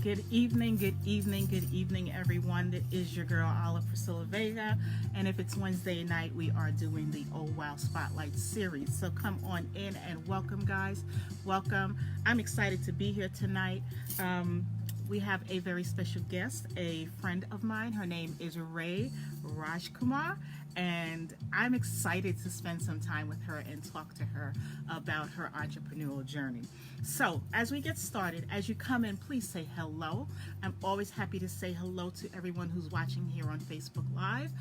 Good evening, good evening, good evening, everyone. It is your girl, Olive Priscilla Vega. And if it's Wednesday night, we are doing the Oh Wow Spotlight series. So come on in and welcome, guys. Welcome. I'm excited to be here tonight. We have a very special guest, a friend of mine. Her name is Rae Rajkumar, and I'm excited to spend some time with her and talk to her about her entrepreneurial journey. So, as we get started, as you come in, please say hello. I'm always happy to say hello to everyone who's watching here on Facebook Live.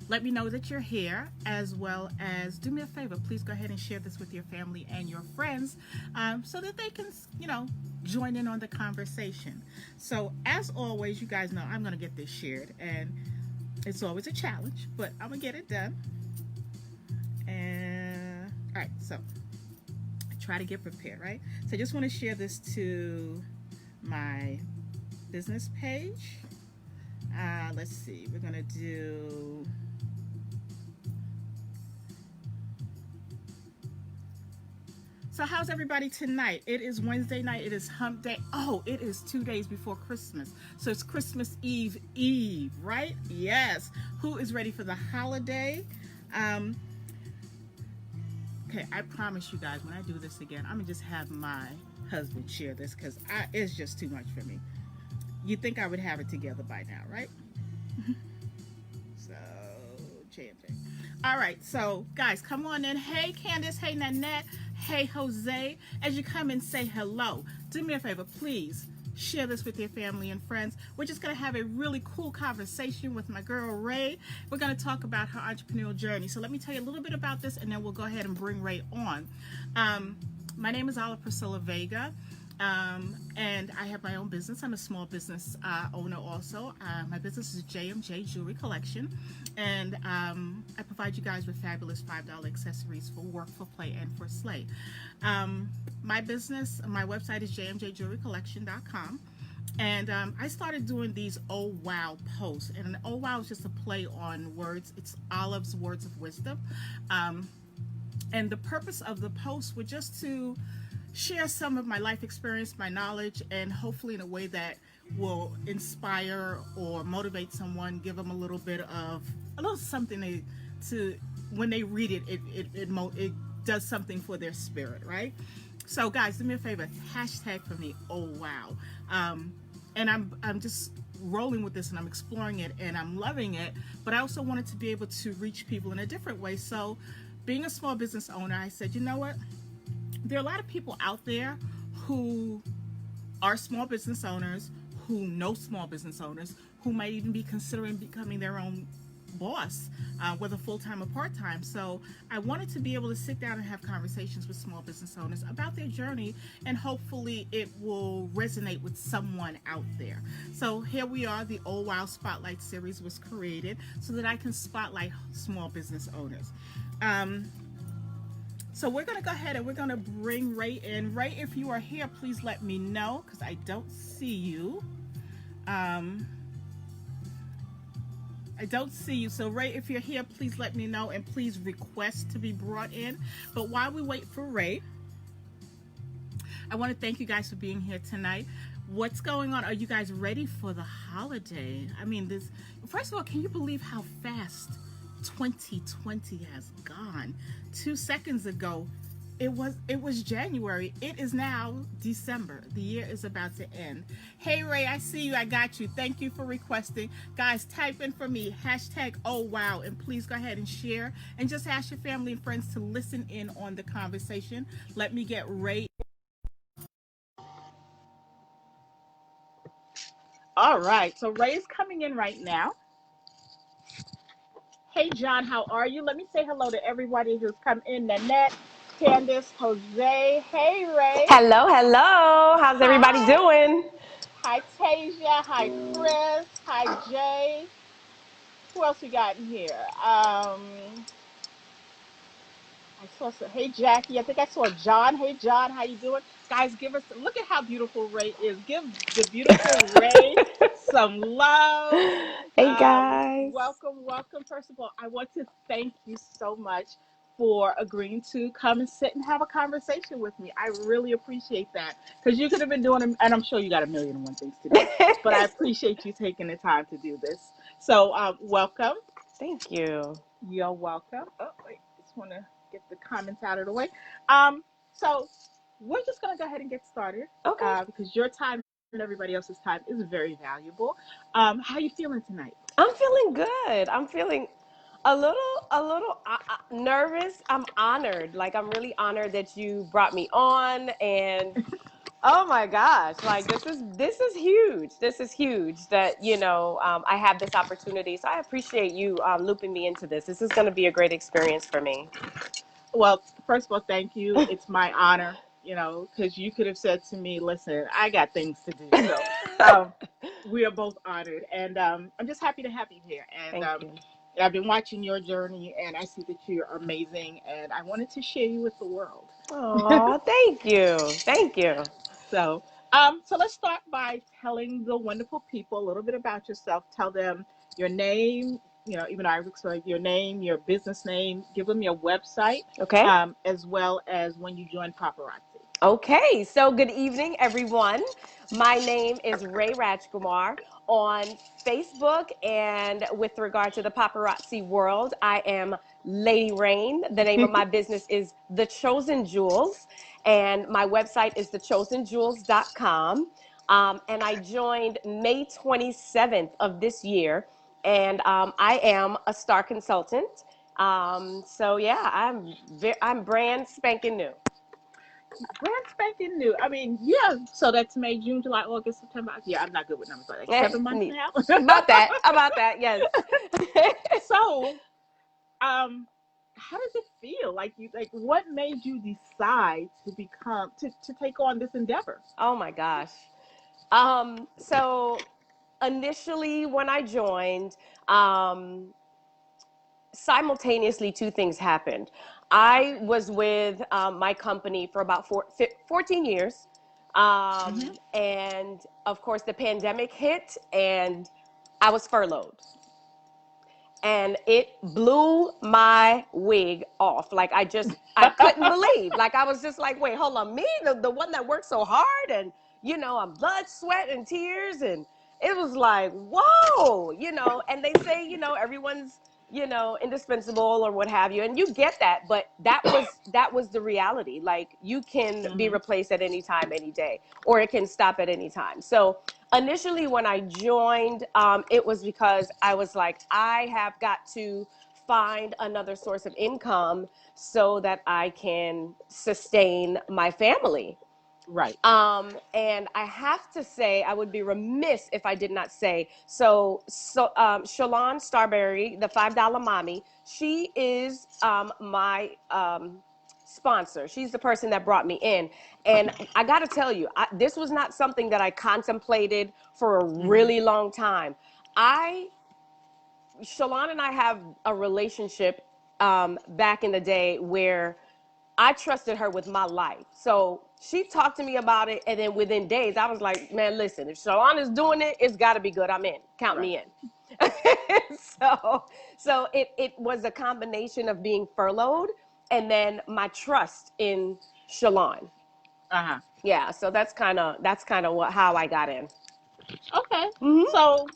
Let me know that you're here, as well as do me a favor, please go ahead and share this with your family and your friends so that they can, join in on the conversation. So, as always, you guys know I'm going to get this shared, and it's always a challenge, but I'm going to get it done. And, all right, so try to get prepared, right? So I just want to share this to my business page. Let's see, we're gonna do so how's everybody tonight? It is Wednesday night, it is hump day. Oh, it is 2 days before Christmas. So it's Christmas Eve, right? Yes. Who is ready for the holiday? Okay, I promise you guys, when I do this again, I'm gonna just have my husband share this because it's just too much for me. You'd think I would have it together by now, right? So, J&J. All right, so guys, come on in. Hey, Candace. Hey, Nanette. Hey, Jose. As you come and say hello, do me a favor, please. Share this with your family and friends. We're just going to have a really cool conversation with my girl, Rae. We're going to talk about her entrepreneurial journey. So let me tell you a little bit about this, and then we'll go ahead and bring Rae on. My name is Olive Priscilla Vega, and I have my own business. I'm a small business owner also. My business is J&J Jewelry Collection, and I provide you guys with fabulous $5 accessories for work, for play, and for slay. My business, my website is jmjjewelrycollection.com, and I started doing these oh wow posts, and an oh wow is just a play on words. It's Olive's Words of Wisdom, and the purpose of the posts were just to share some of my life experience, my knowledge, and hopefully in a way that will inspire or motivate someone, give them a little something to when they read it, it does something for their spirit, right? So guys, do me a favor, hashtag for me, oh wow. And I'm just rolling with this, and I'm exploring it, and I'm loving it, but I also wanted to be able to reach people in a different way. So being a small business owner, I said, you know what? There are a lot of people out there who are small business owners, who know small business owners, who might even be considering becoming their own boss, whether full-time or part-time. So I wanted to be able to sit down and have conversations with small business owners about their journey, and hopefully it will resonate with someone out there. So here we are. The Oh Wow Spotlight series was created so that I can spotlight small business owners. So we're going to go ahead and we're going to bring Rae in. Rae, if you are here, please let me know because I don't see you. I don't see you. So Rae, if you're here, please let me know, and please request to be brought in. But while we wait for Rae, I want to thank you guys for being here tonight. What's going on? Are you guys ready for the holiday? I mean, first of all, can you believe how fast 2020 has gone? 2 seconds ago it was January. It is now December. The year is about to end. Hey Rae, I see you. I got you. Thank you for requesting. Guys, type in for me hashtag oh wow, and please go ahead and share, and just ask your family and friends to listen in on the conversation. Let me get Rae. All right, so Rae is coming in right now. Hey, John, how are you? Let me say hello to everybody who's come in. Nanette, Candace, Jose. Hey, Rae. Hello, hello. How's everybody Hi. doing? Hi, Tasia. Hi, Chris. Hi, Jay. Who else we got in here? I saw some. Hey, Jackie. I think I saw John. Hey, John. How you doing? Guys, look at how beautiful Rae is. Give the beautiful Rae some love. Hey, guys. Welcome. First of all, I want to thank you so much for agreeing to come and sit and have a conversation with me. I really appreciate that because you could have been doing it, and I'm sure you got a million and one things to do, but I appreciate you taking the time to do this. So, welcome. Thank you. You're welcome. Oh, wait, just want to get the comments out of the way. Um, so we're just going to go ahead and get started Okay. because your time and everybody else's time is very valuable. How you feeling tonight? I'm feeling good. I'm feeling a little nervous. I'm honored. Like I'm really honored that you brought me on and oh my gosh, like this is huge. This is huge that, I have this opportunity. So I appreciate you looping me into this. This is going to be a great experience for me. Well, first of all, thank you. It's my honor, because you could have said to me, listen, I got things to do. So we are both honored. And I'm just happy to have you here. And Thank you. I've been watching your journey, and I see that you're amazing. And I wanted to share you with the world. Oh, thank you. Thank you. So, so let's start by telling the wonderful people a little bit about yourself. Tell them your name, even I would say your name, your business name. Give them your website, Okay. as well as when you joined Paparazzi. Okay, so good evening, everyone. My name is Rae Rajkumar on Facebook, and with regard to the paparazzi world, I am Lady Rain. The name of my business is The Chosen Jewels, and my website is thechosenjewels.com. And I joined May 27th of this year, and I am a star consultant. So yeah, I'm brand spanking new. Brand spanking new. I mean, yeah. So that's May, June, July, August, September. Yeah, I'm not good with numbers, but like 7 months Neat. now. About that, yes. So, how does it feel? What made you decide to to take on this endeavor? Oh my gosh. So initially when I joined, simultaneously two things happened. I Okay. was with my company for about 14 years. Mm-hmm. And of course the pandemic hit and I was furloughed. And it blew my wig off. Like I couldn't believe. Like I was just like, wait, hold on, me, the one that worked so hard, and I'm blood, sweat, and tears, and it was like, whoa, And they say, everyone's, indispensable or what have you, and you get that, but that was the reality. Like you can be Mm-hmm. replaced at any time, any day, or it can stop at any time. So initially when I joined, it was because I was like, I have got to find another source of income so that I can sustain my family. Right. And I have to say, I would be remiss if I did not say Shalon Starberry, the $5 mommy. She is my sponsor. She's the person that brought me in, and I got to tell you, this was not something that I contemplated for a Mm-hmm. really long time. I Shalon and I have a relationship back in the day where I trusted her with my life. So she talked to me about it, and then within days, I was like, man, listen, if Shalon is doing it, it's got to be good. I'm in. Count Right. me in. so it was a combination of being furloughed and then my trust in Shalon. Uh huh. Yeah, so that's kind of what how I got in. Okay. Hmm. So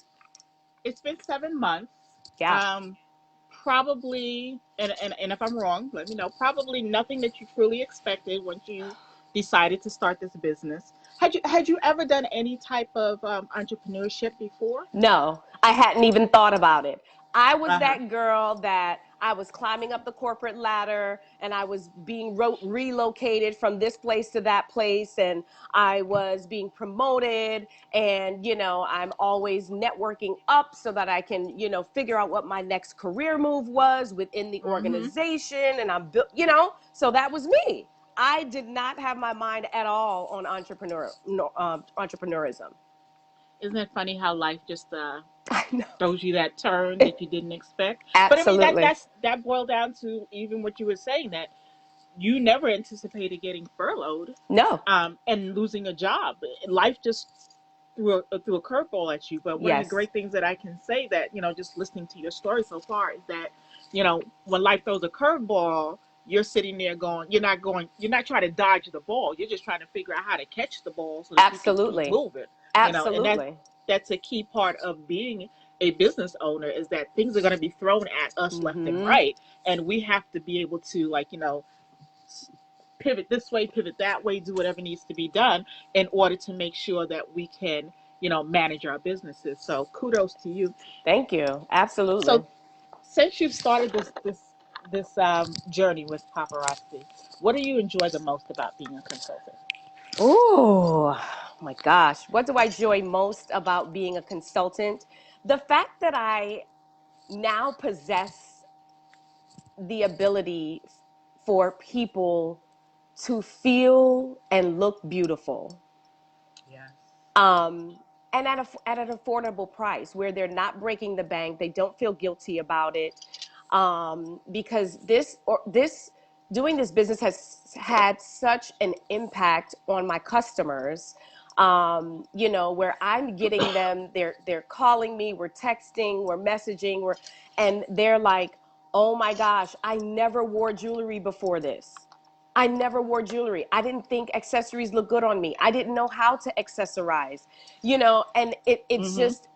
it's been 7 months. Yeah. Um, Probably, and if I'm wrong, let me know. Probably nothing that you truly expected once you decided to start this business. Had you ever done any type of entrepreneurship before? No, I hadn't even thought about it. I was Uh huh. that girl that I was climbing up the corporate ladder and I was being relocated from this place to that place and I was being promoted and I'm always networking up so that I can, figure out what my next career move was within the Mm-hmm. organization and I'm built, so that was me. I did not have my mind at all on entrepreneurism. Isn't it funny how life just I know. throws you that turn that you didn't expect? But I mean Absolutely. that boiled down to even what you were saying, that you never anticipated getting furloughed, No. and losing a job. Life just threw a curveball at you. But one of the Yes. great things that I can say, that just listening to your story so far, is that when life throws a curveball, you're sitting there you're not trying to dodge the ball. You're just trying to figure out how to catch the ball so that you can keep Absolutely. moving. And Absolutely. that's a key part of being a business owner, is that things are going to be thrown at us left and Mm-hmm. right, and we have to be able to, like, pivot this way, pivot that way, do whatever needs to be done in order to make sure that we can, manage our businesses. So kudos to you. Thank you. Absolutely. So since you've started this journey with paparazzi, what do you enjoy the most about being a consultant? Oh my gosh. What do I enjoy most about being a consultant? The fact that I now possess the ability for people to feel and look beautiful. Yes. um, and at an affordable price where they're not breaking the bank. They don't feel guilty about it, because this doing this business has had such an impact on my customers. Where I'm getting them, they're calling me, we're texting, we're messaging, and they're like, "Oh my gosh, I never wore jewelry before this. I never wore jewelry. I didn't think accessories look good on me. I didn't know how to accessorize." And it's Mm-hmm. just,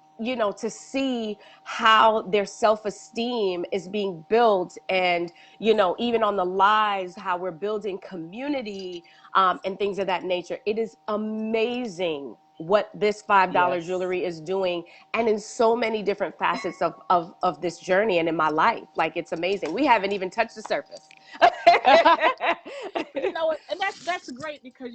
to see how their self-esteem is being built, and, even on the lives, how we're building community, and things of that nature. It is amazing what this $5 Yes. jewelry is doing, and in so many different facets of this journey and in my life. Like, it's amazing. We haven't even touched the surface. But you know what? And that's great, because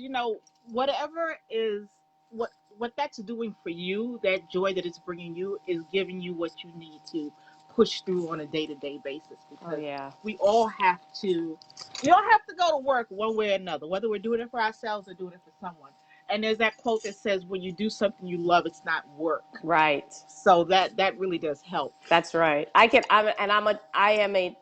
whatever is what that's doing for you, that joy that it's bringing you is giving you what you need to push through on a day-to-day basis, Oh because yeah. we all have to go to work one way or another, whether we're doing it for ourselves or doing it for someone. And there's that quote that says, when you do something you love, it's not work. Right. So that really does help. That's right. I am a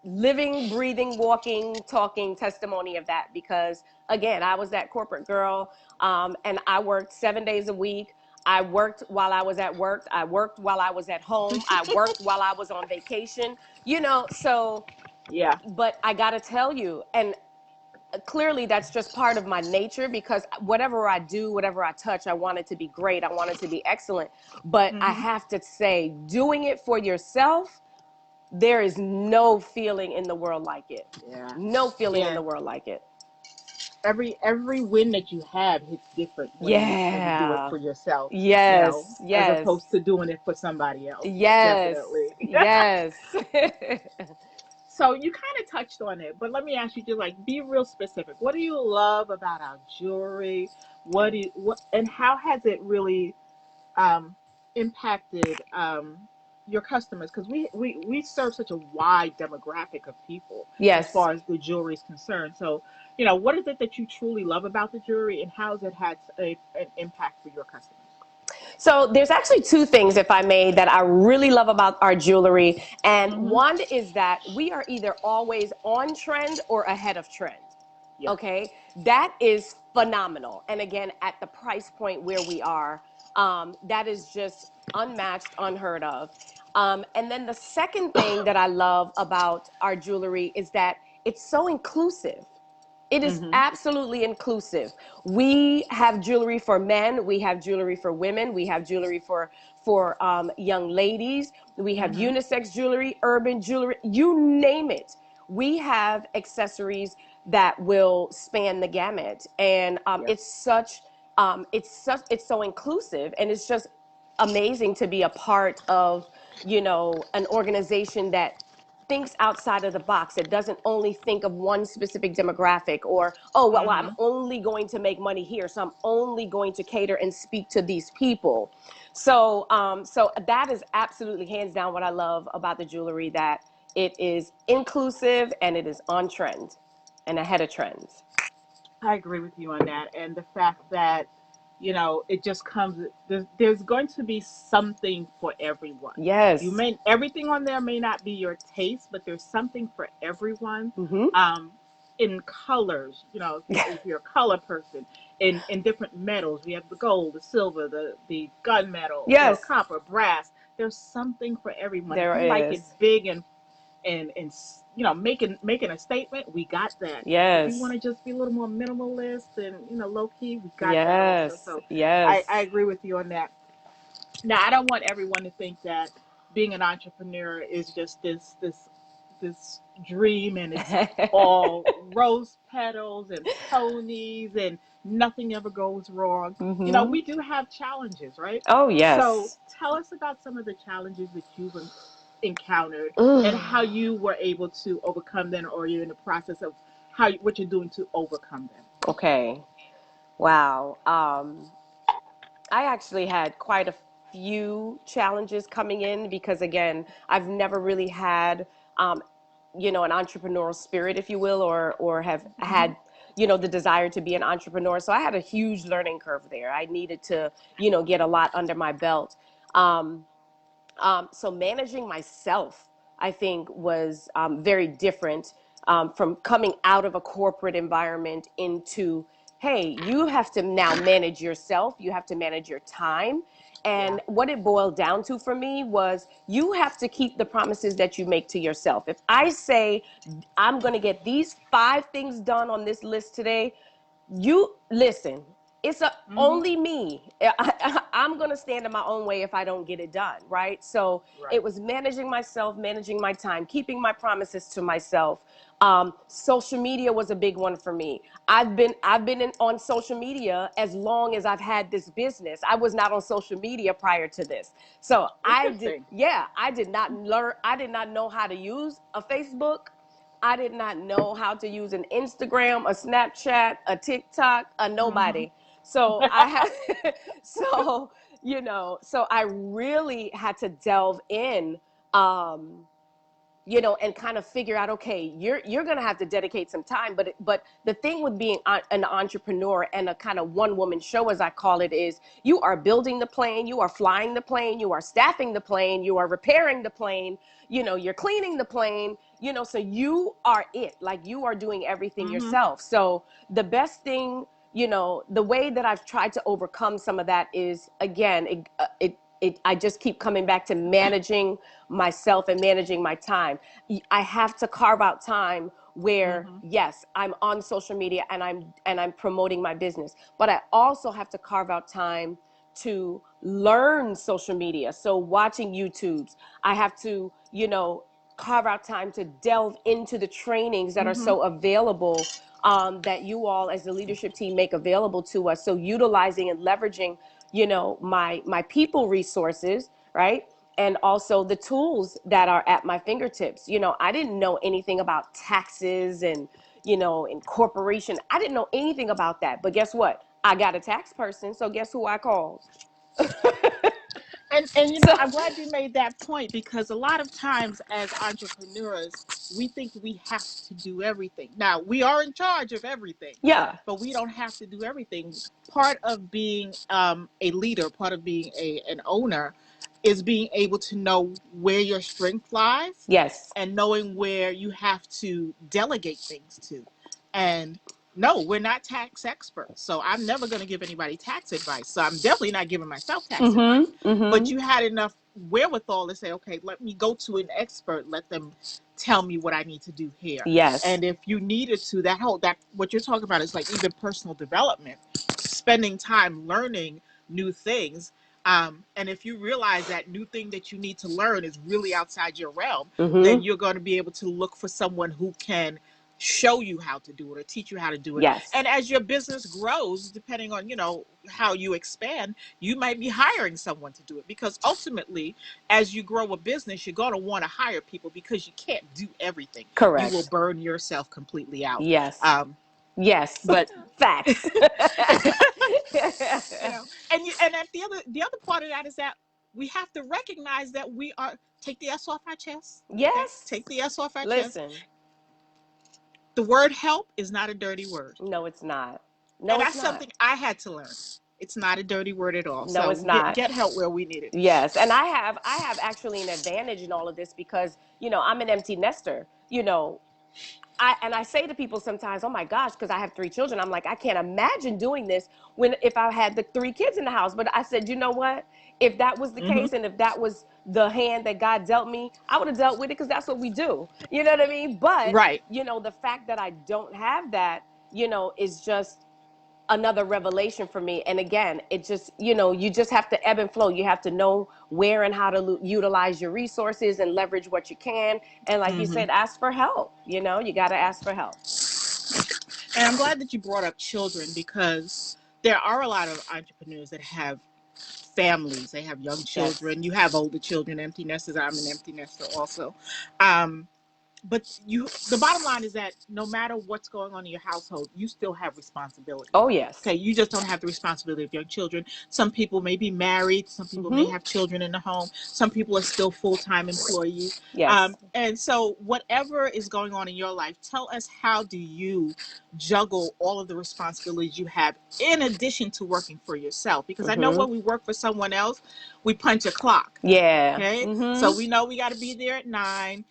living, breathing, walking, talking testimony of that, because again, I was that corporate girl, and I worked 7 days a week. I worked while I was at work. I worked while I was at home. I worked while I was on vacation. So, Yeah. but I got to tell you, and clearly that's just part of my nature, because whatever I do, whatever I touch, I want it to be great. I want it to be excellent. But I Hmm. have to say, doing it for yourself, there is no feeling in the world like it. Yeah. No feeling in Yeah. the world like it. Every win that you have hits different when you do it Yeah. for yourself, Yes. as Yes. opposed to doing it for somebody else. Yes. Definitely. Yes. So you kind of touched on it, but let me ask you, just like, be real specific. What do you love about our jewelry? Okay. And how has it really um, impacted your customers? Because we serve such a wide demographic of people as Yes. far as the jewelry is concerned. So, what is it that you truly love about the jewelry, and how has it had an impact for your customers? So there's actually two things, if I may, that I really love about our jewelry. And Mm-hmm. one is that we are either always on trend or ahead of trend. Yes. Okay. That is phenomenal. And again, at the price point where we are, that is just unmatched, unheard of. And then the second thing that I love about our jewelry is that it's so inclusive. It is Mm-hmm. absolutely inclusive. We have jewelry for men. We have jewelry for women. We have jewelry for young ladies. We have Mm-hmm. unisex jewelry, urban jewelry. You name it. We have accessories that will span the gamut, and Yeah. it's so inclusive, and it's just amazing to be a part of an organization that thinks outside of the box. It doesn't only think of one specific demographic, or, oh, well, I'm Mm-hmm. only going to make money here, so I'm only going to cater and speak to these people. So that is absolutely hands down what I love about the jewelry, that it is inclusive and it is on trend and ahead of trends. I agree with you on that. And the fact that, it just comes, there's going to be something for everyone. Yes. Everything on there may not be your taste, but there's something for everyone. Mm-hmm. Um, in colors, if you're a color person, in different metals, we have the gold, the silver, the gunmetal, Yes, copper, brass. There's something for everyone. If there you like it is. big and making a statement, we got that. If you want Yes. to just be a little more minimalist and low key, we got that also. Yes. So I Yes. agree with you on that. Now, I don't want everyone to think that being an entrepreneur is just this dream and it's all rose petals and ponies and nothing ever goes wrong. Mm-hmm. We do have challenges, right? Oh, So yes. tell us about some of the challenges that you've encountered and Mm. how you were able to overcome them, or you're in the process of what you're doing to overcome them. Okay. Wow. I actually had quite a few challenges coming in because, again, I've never really had, um, an entrepreneurial spirit, if you will, or have Hmm. had, the desire to be an entrepreneur. So I had a huge learning curve there. I needed to, get a lot under my belt. Um, so managing myself, I think, was very different from coming out of a corporate environment into, hey, you have to now manage yourself. You have to manage your time. Yeah. And what it boiled down to for me was you have to keep the promises that you make to yourself. If I say, I'm going to get these 5 things done on this list today, you listen, it's Hmm. only me. I'm going to stand in my own way if I don't get it done, right? So it Right. was managing myself, managing my time, keeping my promises to myself. Social media was a big one for me. On social media as long as I've had this business. I was not on social media prior to this. So Interesting. I did not learn, I did not know how to use a Facebook. I did not know how to use an Instagram, a Snapchat, a TikTok, a Hmm. nobody. So I had, so, so I really had to delve in, um, and kind of figure out, okay, you're going to have to dedicate some time. But the thing with being an entrepreneur and a kind of one woman show, as I call it, is you are building the plane, you are flying the plane, you are staffing the plane, you are repairing the plane, you're cleaning the plane, so you are it, like you are doing everything Hmm. yourself. So the best thing, the way that I've tried to overcome some of that is, again, I just keep coming back to managing myself and managing my time. I have to carve out time where, Hmm. yes, I'm on social media and I'm promoting my business, but I also have to carve out time to learn social media. So watching YouTubes, I have to, carve out time to delve into the trainings that are Hmm. so available, that you all as the leadership team make available to us. So utilizing and leveraging, my people resources, right? And also the tools that are at my fingertips. I didn't know anything about taxes and, incorporation. I didn't know anything about that. But guess what? I got a tax person. So guess who I called? And So, I'm glad you made that point, because a lot of times as entrepreneurs, we think we have to do everything. Now, we are in charge of everything, yeah. but we don't have to do everything. Part of being a leader, part of being an owner, is being able to know where your strength lies Yes. and knowing where you have to delegate things to. And no, we're not tax experts. So I'm never going to give anybody tax advice. So I'm definitely not giving myself tax advice. Mm-hmm. But Mm-hmm. you had enough wherewithal to say, okay, let me go to an expert, let them tell me what I need to do here. Yes. And if you needed to, that what you're talking about is like even personal development, spending time learning new things. And if you realize that new thing that you need to learn is really outside your realm, then Mm-hmm. you're going to be able to look for someone who can show you how to do it or teach you how to do it. Yes. And as your business grows, depending on how you expand, you might be hiring someone to do it, because ultimately, as you grow a business, you're going to want to hire people because you can't do everything. You will Correct. burn yourself completely out. Yes. um, Yes. But facts. you know and at the other part of that is that we have to recognize that we are take the S off our chest. Okay, Yes. take the S off our chest. Listen. The word help is not a dirty word. No, it's not. And No, it's that's not. something I had to learn. It's not a dirty word at all. No, So it's get not. get help where we need it. Yes, and I have actually an advantage in all of this because, I'm an empty nester. I say to people sometimes, oh my gosh, because I have 3 children, I'm like, I can't imagine doing this if I had the 3 kids in the house. But I said, you know what? If that was the Mm-hmm. case, and if that was the hand that God dealt me, I would have dealt with it, because that's what we do. You know what I mean? But Right. the fact that I don't have that, is just another revelation for me. And again, it just, you just have to ebb and flow. You have to know where and how to utilize your resources and leverage what you can. And like you Mm-hmm. said, ask for help. You got to ask for help. And I'm glad that you brought up children, because there are a lot of entrepreneurs that have families. They have young Yes. children. You have older children, empty nesters. I'm an empty nester also. Um, but the bottom line is that no matter what's going on in your household, you still have responsibility. Oh, yes. Okay, you just don't have the responsibility of young children. Some people may be married, some people may Mm-hmm. have children in the home, some people are still full-time employees. Yes. And so whatever is going on in your life, tell us, how do you juggle all of the responsibilities you have in addition to working for yourself? Because I know Mm-hmm. when we work for someone else, we punch a clock. Yeah. Okay, so Mm-hmm. we know we got to be there at 9.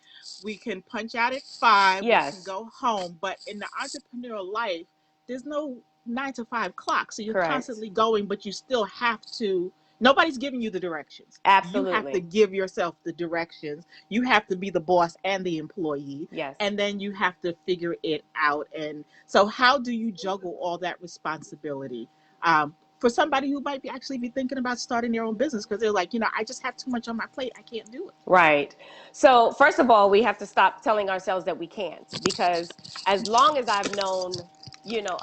We can punch out at 5. We can Yes. go home. But in the entrepreneurial life, there's no 9 to 5 clock. So you're Correct. constantly going, but you still have to. Nobody's giving you the directions. You have to Absolutely. give yourself the directions. You have to be the boss and the employee, Yes. and then you have to figure it out. And so, how do you juggle all that responsibility? For somebody who might be actually be thinking about starting their own business, because they're like, I just have too much on my plate. I can't do it. Right. So, first of all, we have to stop telling ourselves that we can't, because as long as I've known,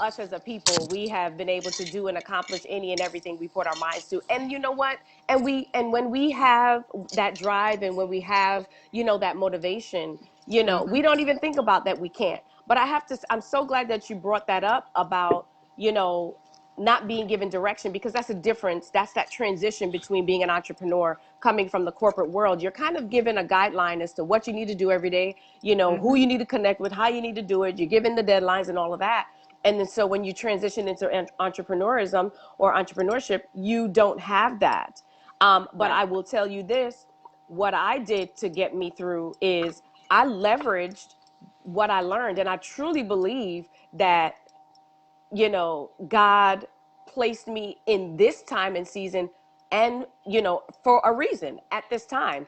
us as a people, we have been able to do and accomplish any and everything we put our minds to. And you know what? And when we have that drive, and when we have, that motivation, Mm-hmm. we don't even think about that we can't. But I'm so glad that you brought that up about, you know, not being given direction, because that's a difference. That's that transition between being an entrepreneur coming from the corporate world. You're kind of given a guideline as to what you need to do every day, who Mm-hmm. you need to connect with, how you need to do it. You're given the deadlines and all of that. And then so when you transition into entrepreneurism or entrepreneurship, you don't have that. But Right. I will tell you this, what I did to get me through is I leveraged what I learned. And I truly believe that God placed me in this time and season, and for a reason at this time.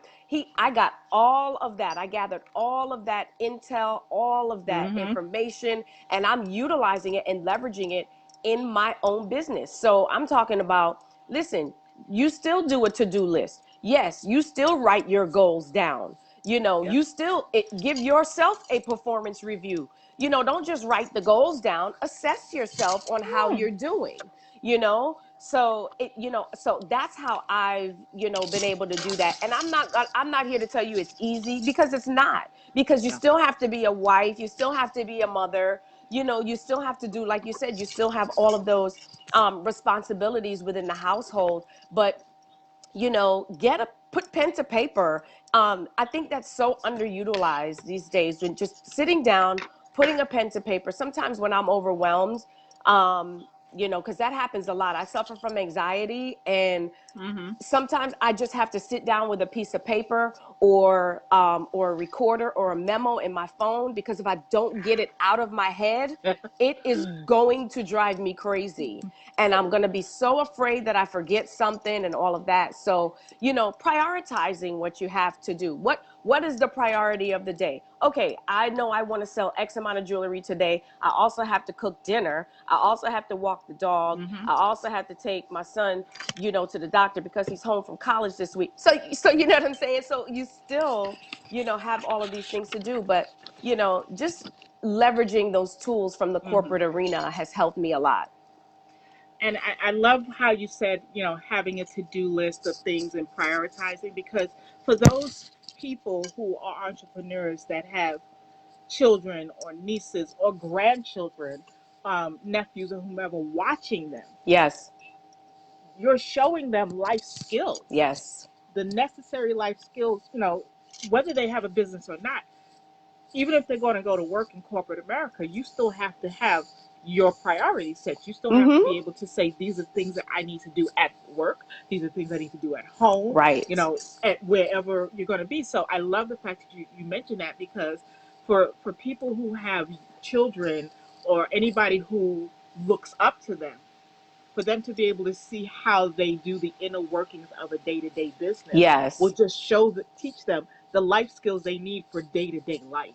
I got all of that. I gathered all of that intel, all of that Mm-hmm. information, and I'm utilizing it and leveraging it in my own business. So I'm talking about, listen, you still do a to-do list. Yes, you still write your goals down. Yep. You still give yourself a performance review. Don't just write the goals down, assess yourself on how Mm. you're doing, so that's how I've, been able to do that. And I'm not here to tell you it's easy, because it's not, because you No. still have to be a wife, you still have to be a mother, you still have to do, like you said, you still have all of those responsibilities within the household. But put pen to paper. I think that's so underutilized these days, when just sitting down, putting a pen to paper. Sometimes when I'm overwhelmed, because that happens a lot. I suffer from anxiety, and Mm-hmm. sometimes I just have to sit down with a piece of paper, or a recorder or a memo in my phone, because if I don't get it out of my head, it is going to drive me crazy. And I'm going to be so afraid that I forget something and all of that. So, prioritizing what you have to do. What is the priority of the day? Okay, I know I want to sell X amount of jewelry today. I also have to cook dinner. I also have to walk the dog. Mm-hmm. I also have to take my son, to the doctor, because he's home from college this week. So you know what I'm saying? So you still, have all of these things to do, but, just leveraging those tools from the Mm-hmm. corporate arena has helped me a lot. And I love how you said, having a to-do list of things and prioritizing, because for those people who are entrepreneurs that have children or nieces or grandchildren, nephews or whomever watching them, Yes. you're showing them life skills, Yes. the necessary life skills, whether they have a business or not. Even if they're going to go to work in corporate America, you still have to have your priorities set. You still have to be Mm-hmm. able to say, these are things that I need to do at work. These are things I need to do at home, Right. at wherever you're going to be. So I love the fact that you mentioned that, because for people who have children or anybody who looks up to them, for them to be able to see how they do the inner workings of a day-to-day business will Yes, just teach them the life skills they need for day-to-day life.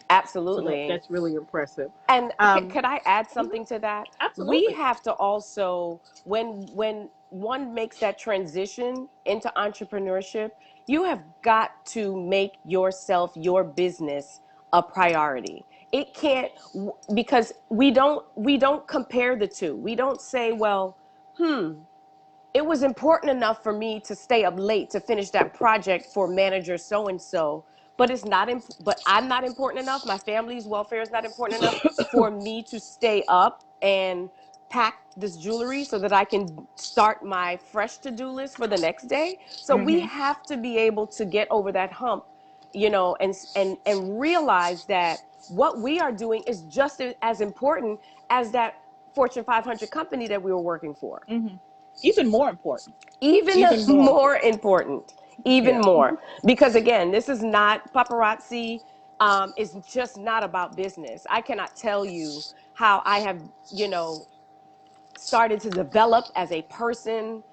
So absolutely. that's really impressive. And um, could I add mhm, something to that? We absolutely. have to also, when one makes that transition into entrepreneurship, you have got to make yourself, your business, a priority. It can't, because we don't compare the two. We don't say, well, it was important enough for me to stay up late to finish that project for manager so and so, but it's not but I'm not important enough, my family's welfare is not important enough for me to stay up and pack this jewelry so that I can start my fresh to-do list for the next day. So we Hmm. have to be able to get over that hump, and realize that what we are doing is just as important as that Fortune 500 company that we were working for. Hmm. Even more important. Even Even more more important. important, even Yeah. more, because again, this is not paparazzi. Is just not about business. I cannot tell you how I have, you know, started to develop as a person,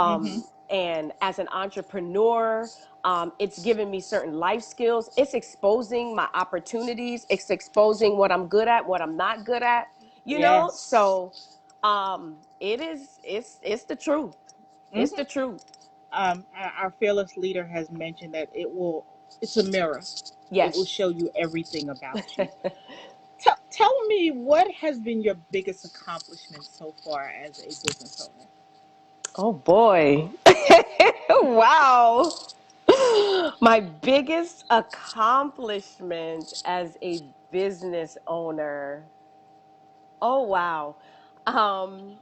Hmm. and as an entrepreneur. It's given me certain life skills. It's exposing my opportunities. It's exposing what I'm good at, what I'm not good at. Yes. So it's the truth. It's Hmm. the truth. Our fearless leader has mentioned that it's a mirror. It will Yes. show you everything about you. Tell me, what has been your biggest accomplishment so far as a business owner? Oh boy. Wow. My biggest accomplishment as a business owner. Oh wow. Um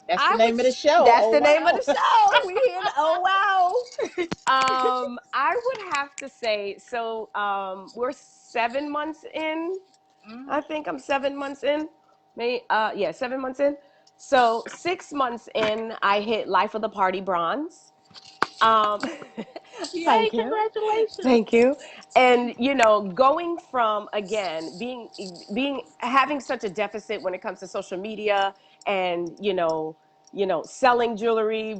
That's the I would name of the show. that's Oh the name of the wow. show. We hear oh wow. I would have to say, so we're 7 months in. I Hmm. think I'm 7 months in. Maybe yeah, 7 months in. So 6 months in, I hit Life of the Party bronze. Um, Yay! thank you. Congratulations. Thank you. And going from, again, being having such a deficit when it comes to social media, and selling jewelry,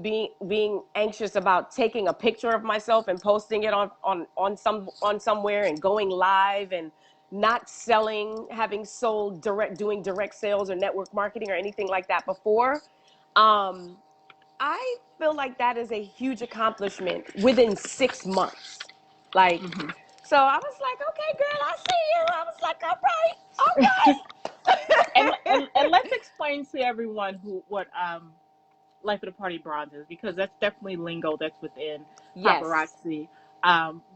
being anxious about taking a picture of myself and posting it on somewhere and going live, and not selling, having sold doing direct sales or network marketing or anything like that before. Um, I feel like that is a huge accomplishment within 6 months. Like, Hmm. so I was like, okay, girl, I see you. I was like, all and, right, and all and right. let's explain to everyone who what Life of the Party bronze is, because that's definitely lingo that's within Yes. paparazzi.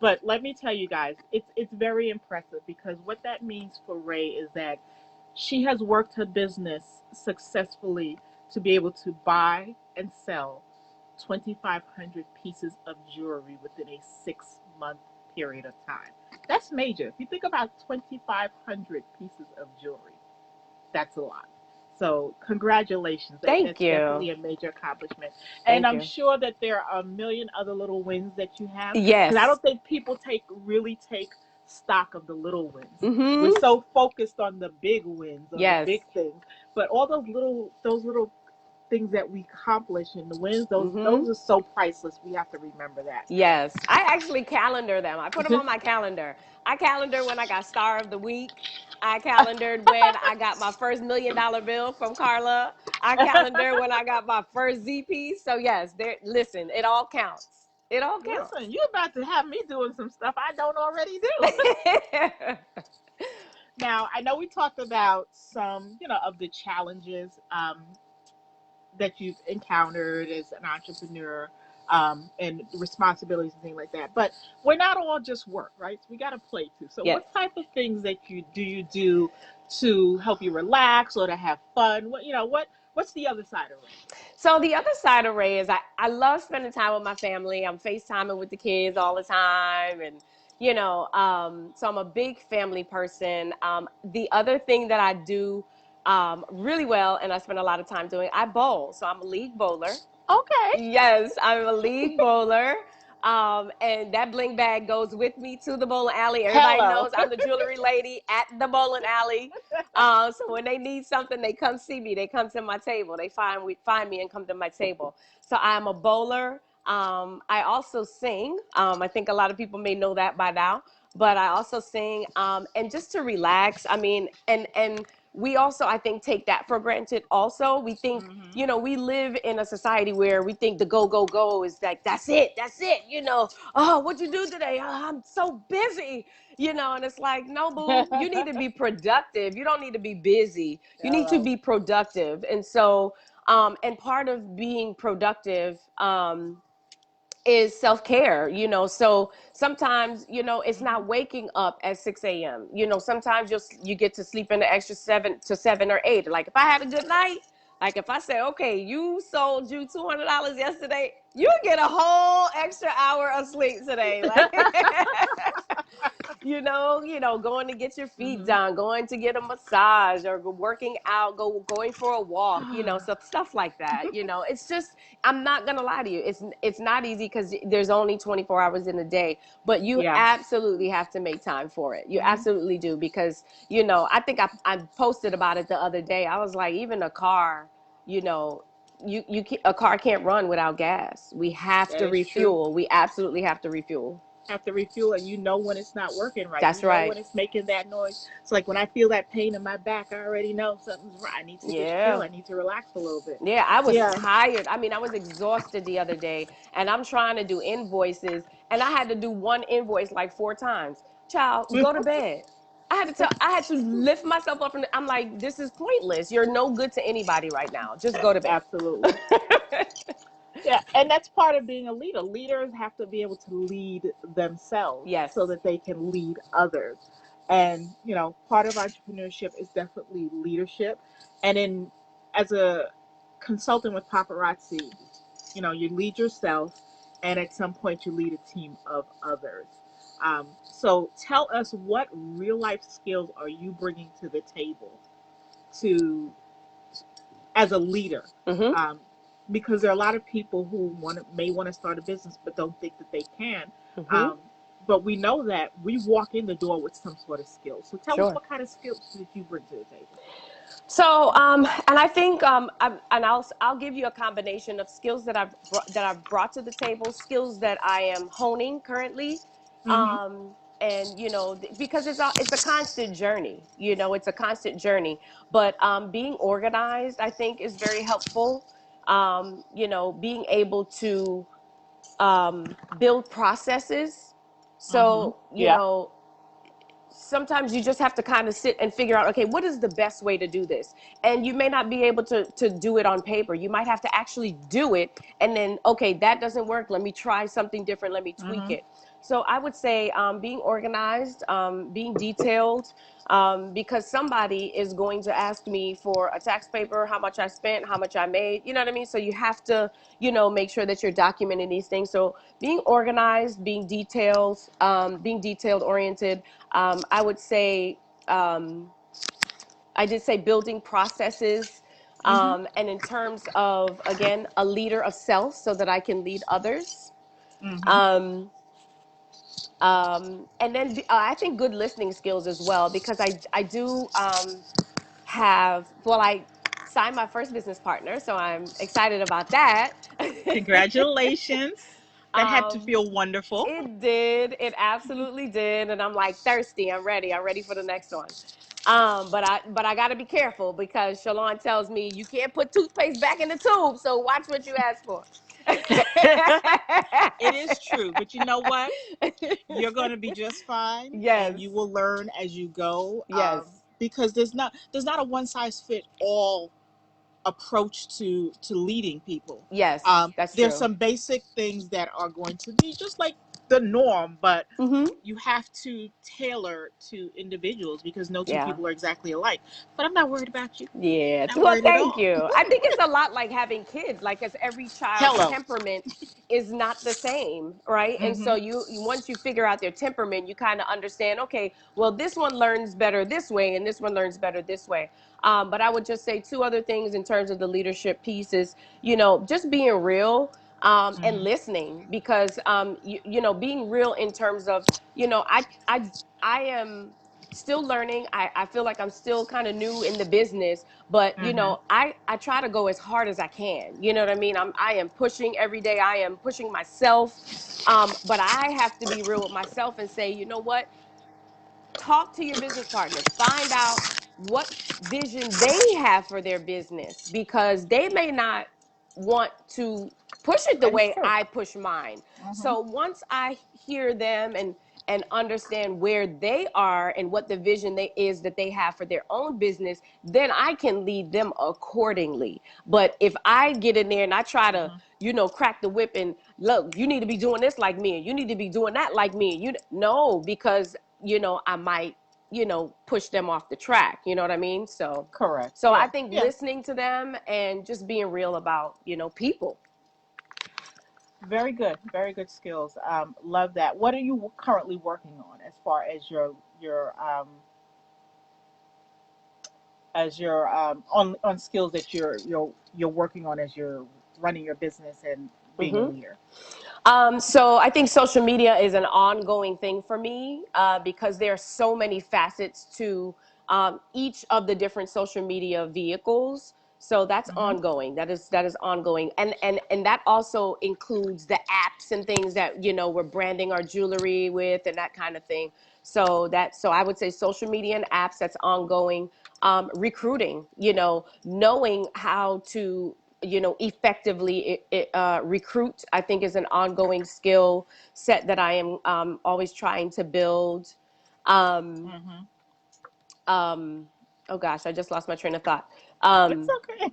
But let me tell you guys, it's very impressive, because what that means for Rae is that she has worked her business successfully to be able to buy and sell 2,500 pieces of jewelry within a 6 month period of time. That's major. If you think about 2,500 pieces of jewelry, that's a lot. So congratulations. Thank That's you. definitely a major accomplishment. And Thank I'm you. sure that there are a million other little wins that you have, because I Yes. don't think people really take stock of the little wins. We're Mm-hmm. so focused on the big wins or the Yes. big things, but all those little things that we accomplish and the wins, those Mm-hmm. are so priceless. We have to remember that. Yes, I actually calendar them. I put them on my calendar. I calendar when I got Star of the Week. I calendared when I got my first $1 million bill from Carla. I calendar when I got my first Z piece. So yes, there. Listen, it all counts. It all Listen, counts. you're about to have me doing some stuff I don't already do. Now, I know we talked about some, of the challenges that you've encountered as an entrepreneur, and responsibilities and things like that. But we're not all just work, right? So we got to play too. So, Yes. what type of things that you do to help you relax or to have fun? What's the other side of it? So the other side of Ray is I love spending time with my family. I'm FaceTiming with the kids all the time, and so I'm a big family person. The other thing that I do really well, and I spend a lot of time doing, I bowl. So I'm a league bowler. Okay. Yes, I'm a league bowler. And that bling bag goes with me to the bowling alley. Everybody Hello. knows I'm the jewelry lady at the bowling alley. So when they need something, they come see me. They come to my table. They find me and come to my table. So I'm a bowler. I also sing. I think a lot of people may know that by now, but I also sing. And just to relax. I mean, and we also, I think, take that for granted. Also, we think, Hmm. you know, we live in a society where we think the go go go is like that's it. You know, oh, what'd you do today? Oh, I'm so busy. You know, and it's like, no, boo, you need to be productive. You don't need to be busy. You need to Hello. be productive. And so, and part of being productive, is self-care, you know. So sometimes, you know, it's Hmm. not waking up at 6 a.m. You know, sometimes you get to sleep in the extra 7 to 7 or 8. Like if I had a good night, like if I say, okay, you sold you $200 yesterday, you get a whole extra hour of sleep today. Like going to get your feet Hmm. done, going to get a massage, or working out, going for a walk, so stuff like that. It's just, I'm not gonna lie to you, it's not easy because there's only 24 hours in a day, but you Yes. absolutely have to make time for it. You Hmm. absolutely do, because I think I posted about it the other day. I was like, even a car, you know, a car can't run without gas. We have That to is true. refuel. We absolutely have to refuel. Have to refuel, and you know when it's not working right. That's You know right. when it's making that noise. It's like when I feel that pain in my back, I already know something's right. I need to just chill. Yeah. I need to relax a little bit. Yeah, I was Yeah. tired. I mean, I was exhausted the other day, and I'm trying to do invoices, and I had to do one invoice like 4 times. Child, go to bed. I had to lift myself up, and I'm like, this is pointless. You're no good to anybody right now. Just go to bed. Absolutely. Yeah, and that's part of being a leader. Leaders have to be able to lead themselves so Yes. that they can lead others. And, part of entrepreneurship is definitely leadership. And in as a consultant with Paparazzi, you lead yourself, and at some point you lead a team of others. So tell us, what real life skills are you bringing to the table to as a leader, Mm-hmm. um, because there are a lot of people who may want to start a business but don't think that they can. Mm-hmm. Um, but we know that we walk in the door with some sort of skill. So tell us, Sure. what kind of skills did you bring to the table? So, and I think, and I'll give you a combination of skills that I've brought to the table, skills that I am honing currently, Mm-hmm. and because it's a constant journey. It's a constant journey. But being organized, I think, is very helpful. Being able to build processes. Mm-hmm. So, Yeah. sometimes you just have to kind of sit and figure out, okay, what is the best way to do this? And you may not be able to do it on paper. You might have to actually do it, and then, okay, that doesn't work, let me try something different, let me tweak Mm-hmm. it. So I would say, being organized, being detailed, because somebody is going to ask me for a tax paper, how much I spent, how much I made, you know what I mean? So you have to, make sure that you're documenting these things. So being organized, being detailed oriented. I would say, I did say building processes. Mm-hmm. And in terms of, again, a leader of self so that I can lead others. Mm-hmm. Um, and then I think good listening skills as well, because I do, I signed my first business partner, so I'm excited about that. Congratulations. That had to um, feel wonderful. It did. It absolutely did. And I'm like thirsty. I'm ready. I'm ready for the next one. But I got to be careful, because Shalon tells me you can't put toothpaste back in the tube. So watch what you ask for. It is true, but you know what? You're going to be just fine, and Yes. you will learn as you go. Yes. Because there's not a one size fit all approach to leading people. Yes. That's There's true. some basic things that are going to be just like the norm, but Mm-hmm. you have to tailor to individuals, because no two Yeah. people are exactly alike. But I'm not worried about you. Yeah. Not Well, worried at thank all. you. I think it's a lot like having kids, like, as every child's Hello. temperament is not the same, right? And Mm-hmm. so once you figure out their temperament, you kind of understand, okay, well, this one learns better this way, and this one learns better this way. But I would just say two other things in terms of the leadership piece is, just being real. and listening, because being real in terms of, I am still learning. I feel like I'm still kind of new in the business, but Mm-hmm. I try to go as hard as I can. You know what I mean? I am pushing every day. I am pushing myself. But I have to be real with myself and say, you know what? Talk to your business partners, find out what vision they have for their business, because they may not want to push it the That is way true. I push mine. Mm-hmm. So once I hear them and understand where they are and what the vision they is that they have for their own business, then I can lead them accordingly. But if I get in there and I try to, Mm-hmm. crack the whip and look, you need to be doing this like me, and you need to be doing that like me, and no, because I might, push them off the track. You know what I mean? So, Correct. so I Yeah. think Yeah. listening to them and just being real about, people. Very good. Very good skills. Love that. What are you currently working on as far as your on skills that you're working on as you're running your business and being a Hmm. leader? So I think social media is an ongoing thing for me, because there are so many facets to each of the different social media vehicles. So that's Mm-hmm. ongoing. That is ongoing, and that also includes the apps and things that we're branding our jewelry with and that kind of thing. So I would say social media and apps, that's ongoing. Recruiting, knowing how to effectively recruit, I think, is an ongoing skill set that I am always trying to build. Um, Mm-hmm. um, oh gosh, I just lost my train of thought. It's Um, okay.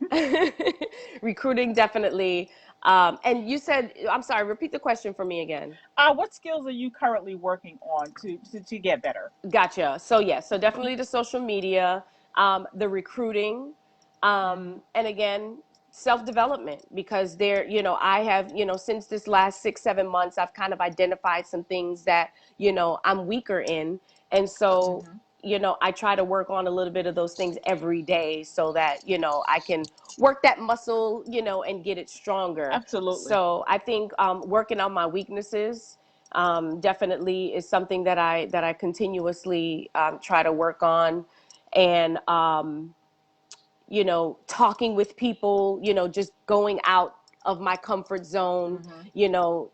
recruiting, definitely. And you said, I'm sorry, repeat the question for me again. What skills are you currently working on to get better? Gotcha. So yes, so definitely the social media, the recruiting, Mm-hmm. and again, self-development, because I have, since this last 6, 7 months, I've kind of identified some things that, I'm weaker in. And so, Mm-hmm. I try to work on a little bit of those things every day so that, I can work that muscle, and get it stronger. Absolutely. So I think working on my weaknesses definitely is something that I continuously try to work on, and talking with people, just going out of my comfort zone, Mm-hmm. you know,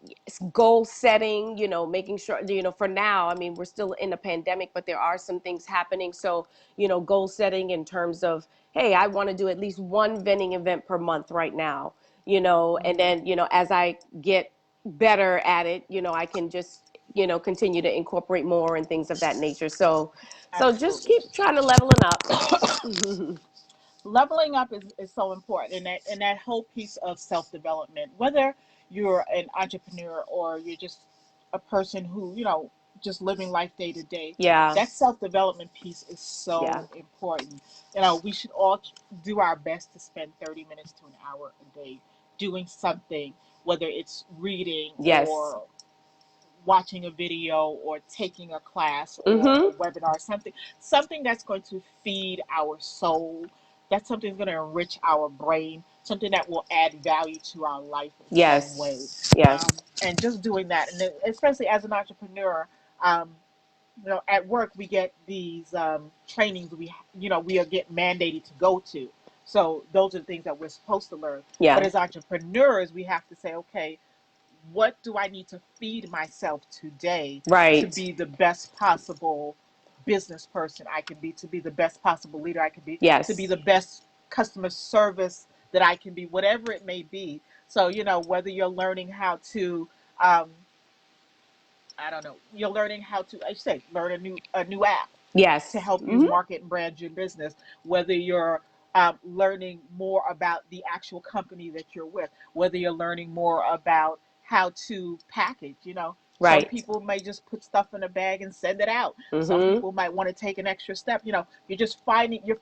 goal setting, making sure, for now, I mean, we're still in a pandemic, but there are some things happening. So, goal setting in terms of, hey, I want to do at least one vending event per month right now, and Mm-hmm. then, as I get better at it, I can just, continue to incorporate more and things of that nature. So just Absolutely. keep trying to leveling up. Leveling up is so important, and that whole piece of self-development, whether you're an entrepreneur or you're just a person who just living life day to day, Yeah. that self-development piece is Yeah. so important. We should all do our best to spend 30 minutes to an hour a day doing something, whether it's reading Yes. or watching a video or taking a class or a Mm-hmm. webinar, something that's going to feed our soul. That's something that's going to enrich our brain, something that will add value to our life in some way. Yes. Yes. And just doing that, and especially as an entrepreneur, um, at work we get these trainings we get mandated to go to. So those are the things that we're supposed to learn. But Yeah. as entrepreneurs, we have to say, okay, what do I need to feed myself today to Right. be the best possible business person I can be, to be the best possible leader I can be, to be Yes. the best customer service that I can be, whatever it may be. So, whether you're learning how to, um, I don't know, you're learning how to, I say, learn a new app to Yes. help you Mm-hmm. market and brand your business, whether you're learning more about the actual company that you're with, whether you're learning more about how to package. Some Right. people may just put stuff in a bag and send it out. Some Mm-hmm. people might want to take an extra step. You're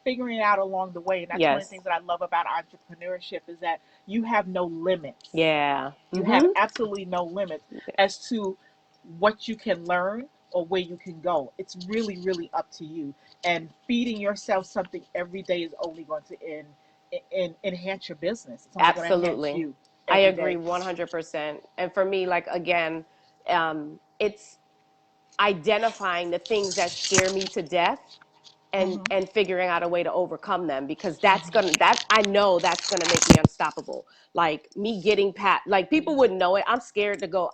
figuring it out along the way. And that's one of the Yes. things that I love about entrepreneurship is that you have no limits. Yeah. You have Mm-hmm. absolutely no limits as to what you can learn or where you can go. It's really, really up to you. And feeding yourself something every day is only going to enhance your business. It's only going to enhance Absolutely. you. I every agree day. 100%. And for me, like, again, it's identifying the things that scare me to death Hmm. and figuring out a way to overcome them, because that I know that's gonna make me unstoppable. Like me getting like people wouldn't know it. I'm scared to go.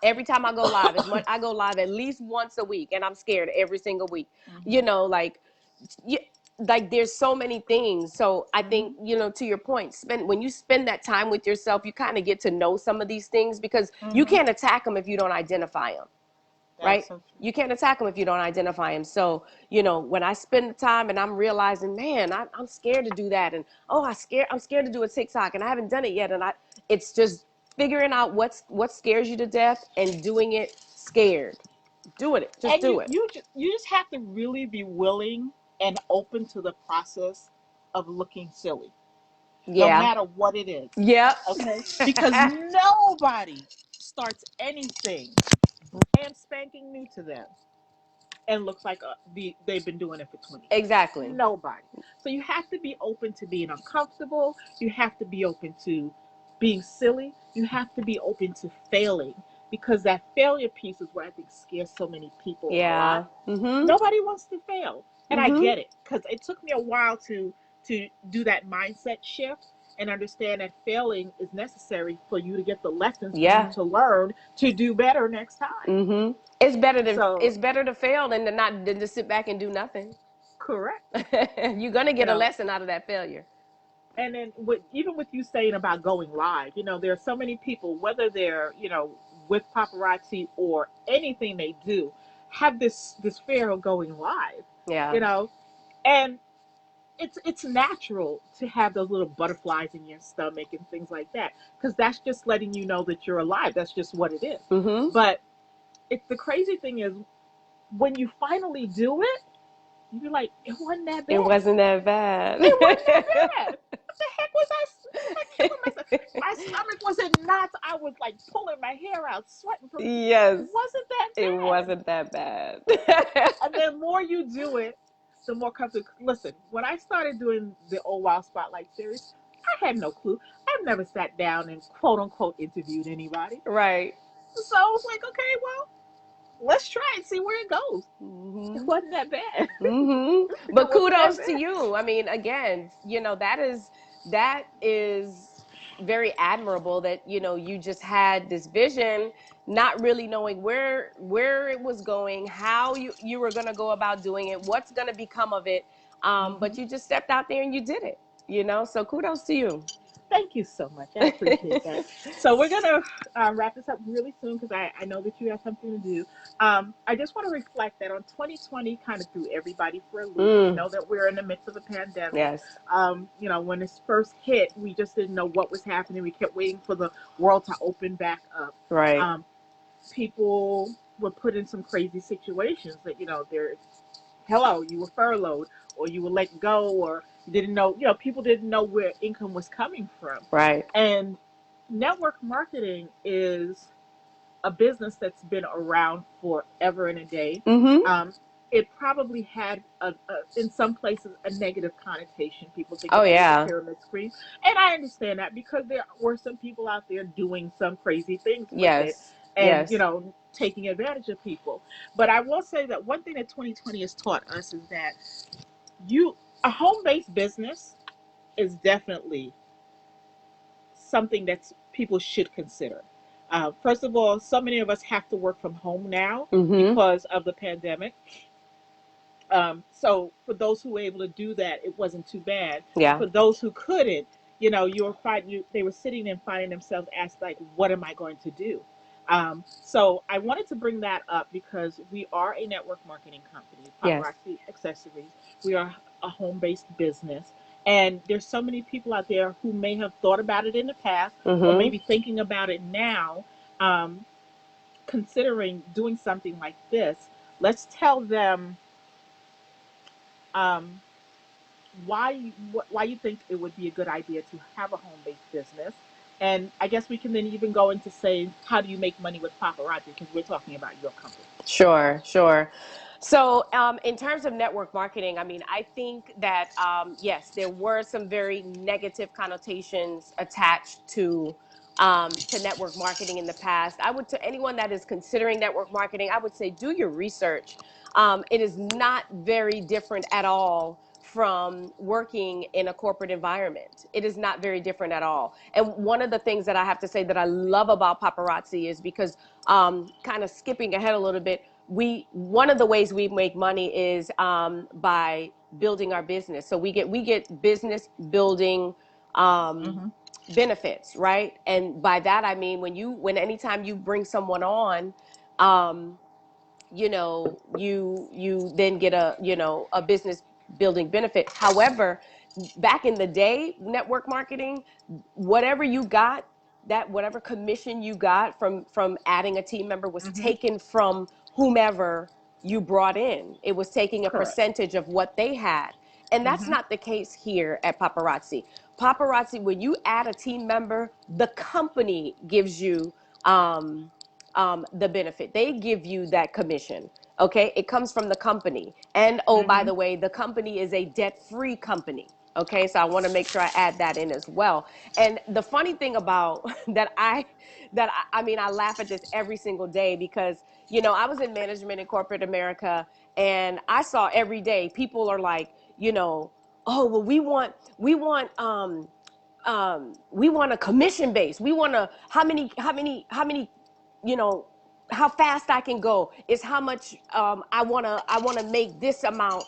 Every time I go live, as much I go live at least once a week, and I'm scared every single week. Hmm. You know, like you, like there's so many things. So I think, Hmm. to your point, when you spend that time with yourself, you kind of get to know some of these things, because you Hmm. can't attack them if you don't identify them, That's right? so true. You can't attack them if you don't identify them. So, when I spend the time and I'm realizing, man, I'm scared to do that. And, oh, I'm scared to do a TikTok and I haven't done it yet. And it's just figuring out what scares you to death and doing it scared. Doing it. Just And do it. you just have to really be willing and open to the process of looking silly, no Yeah. matter what it is. Yep. Okay? Because nobody starts anything brand spanking new to them and looks like they've been doing it for 20 years. Exactly. Nobody. So you have to be open to being uncomfortable. You have to be open to being silly. You have to be open to failing, because that failure piece is what I think scares so many people a lot. Yeah. Mhm. Nobody wants to fail. And I Mhm. get it, because it took me a while to do that mindset shift and understand that failing is necessary for you to get the lessons for you Yeah. to learn to do better next time. Mhm. It's So, better to fail than to sit back and do nothing. correct. You're gonna You get a know, lesson out of that failure. and then even with you saying about going live, there are so many people, whether they're with paparazzi or anything they do, have this fear of going live. Yeah. You know, and it's natural to have those little butterflies in your stomach and things like that, because that's just letting you know that you're alive. That's just what it is. Mhm. But it's the crazy thing is when you finally do it, you're like, it wasn't that It bad. wasn't that bad. It wasn't that bad. What the heck was I killing myself? My stomach was in knots. I was like pulling my hair out, sweating from. Yes. Wasn't that It bad? wasn't that bad. And the more you do it, the more comfortable. Listen, when I started doing the W.o.W Spotlight series, I had no clue. I've never sat down and quote unquote interviewed anybody. Right. So I was like, okay, well, let's try and see where it goes. It Mhm. wasn't that bad. Mhm. It But wasn't that kudos to bad. you. I mean, again, that is very admirable that, you just had this vision, not really knowing where it was going, how you were going to go about doing it, what's going to become of it. Hmm. But you just stepped out there and you did it. So kudos to you. Thank you so much. I appreciate that. So we're gonna wrap this up really soon, because I know that you have something to do. I just want to reflect that on 2020 kind of threw everybody for a loop. We Mm, know that we're in the midst of a pandemic. yes. When this first hit, we just didn't know what was happening. We kept waiting for the world to open back up. Right. Um, People were put in some crazy situations that they're hello, you were furloughed or you were let go, or you didn't know, people didn't know where income was coming from. Right. And network marketing is a business that's been around forever and a day. Mhm. Um, it probably had in some places a negative connotation. People think Oh that it was a yeah. pyramid scheme, and I understand that, because there were some people out there doing some crazy things with it, Yes. and Yes. taking advantage of people. But I will say that one thing that 2020 has taught us is that you a home-based business is definitely something that people should consider. First of all, so many of us have to work from home now Mhm. because of the pandemic. So for those who were able to do that, it wasn't too bad. Yeah. For those who couldn't, they were sitting and finding themselves asked like, "What am I going to do?" So I wanted to bring that up because we are a network marketing company, Yes. Paparazzi Accessories. We are a home-based business, and there's so many people out there who may have thought about it in the past, or Mhm. maybe thinking about it now, um, considering doing something like this. Let's tell them. Um, why you think it would be a good idea to have a home-based business, and I guess we can then even go into saying how do you make money with paparazzi, because we're talking about your company. Sure. Sure. So, in terms of network marketing, I mean, I think that yes, there were some very negative connotations attached to network marketing in the past. I would, to anyone that is considering network marketing, I would say do your research. It is not very different at all from working in a corporate environment. It is not very different at all. And one of the things that I have to say that I love about Paparazzi is because, kind of skipping ahead a little bit, we one of the ways we make money is by building our business. So we get business building um, Mm-hmm. benefits, right? And by that I mean when anytime you bring someone on, um, you then get a business building benefit. However, back in the day, network marketing, whatever you got, that whatever commission you got from adding a team member was Mm-hmm. taken from whomever you brought in. It was taking a Correct. percentage of what they had. And that's Mm-hmm. not the case here at Paparazzi. Paparazzi, when you add a team member, the company gives you the benefit. They give you that commission. Okay, it comes from the company. And oh, by Mm-hmm. the way, the company is a debt-free company. Okay, so I want to make sure I add that in as well. And the funny thing about I mean, I laugh at this every single day because I was in management in corporate America, and I saw every day people are like, oh well, we want a commission base. We want a how many you know how fast I can go is how much I want to make this amount,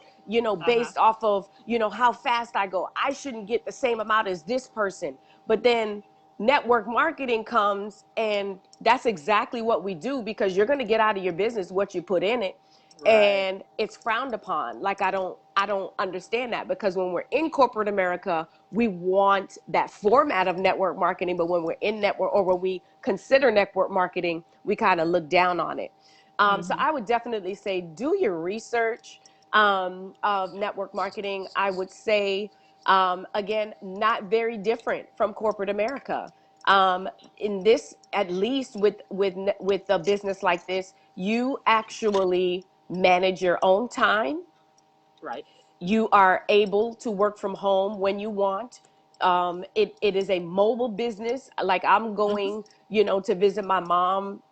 Uh-huh. based off of how fast I go. I shouldn't get the same amount as this person. But then network marketing comes, and that's exactly what we do, because you're going to get out of your business what you put in it. Right. And it's frowned upon. Like, I don't understand that, because when we're in corporate America, we want that format of network marketing, but when we're in network, or when we consider network marketing, we kind of look down on it. So Mm-hmm. I would definitely say do your research of network marketing. I would say, again, not very different from corporate America. In this, at least with a business like this, you actually manage your own time. Right. You are able to work from home when you want. It is a mobile business. Like, I'm Mm-hmm. going, to visit my mom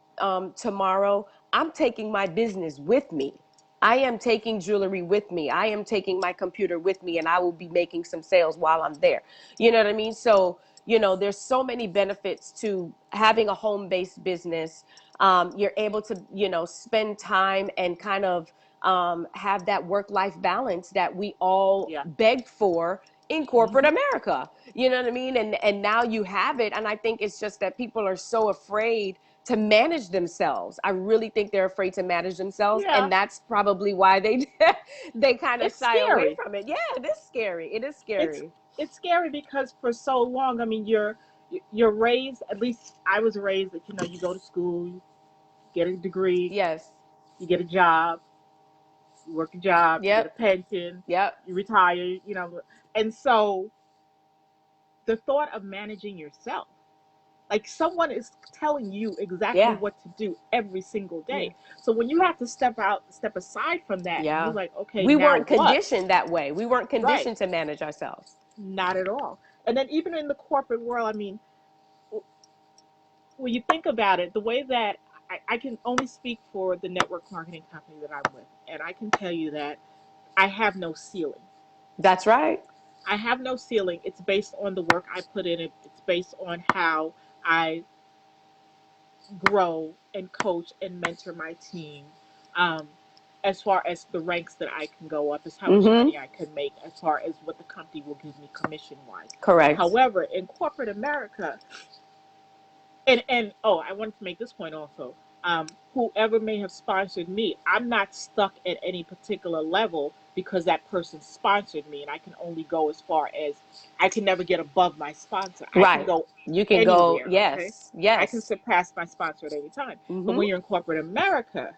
tomorrow. I'm taking my business with me. I am taking jewelry with me. I am taking my computer with me, and I will be making some sales while I'm there. You know what I mean? So, there's so many benefits to having a home based business. You're able to, spend time and kind of have that work life balance that we all Yeah. begged for in corporate Mm-hmm. America. You know what I mean? And now you have it. And I think it's just that people are so afraid to manage themselves. I really think they're afraid to manage themselves, Yeah. and that's probably why they they kind of It's shy away scary. from it. Yeah, it is scary. It is It's scary. it's scary because for so long, I mean, you're raised. At least I was raised that you go to school, you get a degree, Yes. you get a job, you work a job, you get a Yep. pension, Yep. you retire. And so the thought of managing yourself, like someone is telling you exactly Yeah. what to do every single Yeah. day. So when you have to step aside from that, and you're Yeah. like, okay, We now weren't what? conditioned that way. We weren't Right. conditioned to manage ourselves. Not at all. And then even in the corporate world, I mean, when you think about it, the way that I can only speak for the network marketing company that I'm with, and I can tell you that I have no ceiling. That's right. I have no ceiling. It's based on the work I put in it. It's based on how I grow and coach and mentor my team. Um, as far as the ranks that I can go up, as how much Mm-hmm. money I can make, as far as what the company will give me commission wise. Correct. However, in corporate America, and oh, I wanted to make this point also. Whoever may have sponsored me, I'm not stuck at any particular level because that person sponsored me, and I can only go as far as I can never get above my sponsor. I can Right. go You can go, anywhere, okay? yes, I can yes. surpass my sponsor at any time. But Mm-hmm. when you're in corporate America,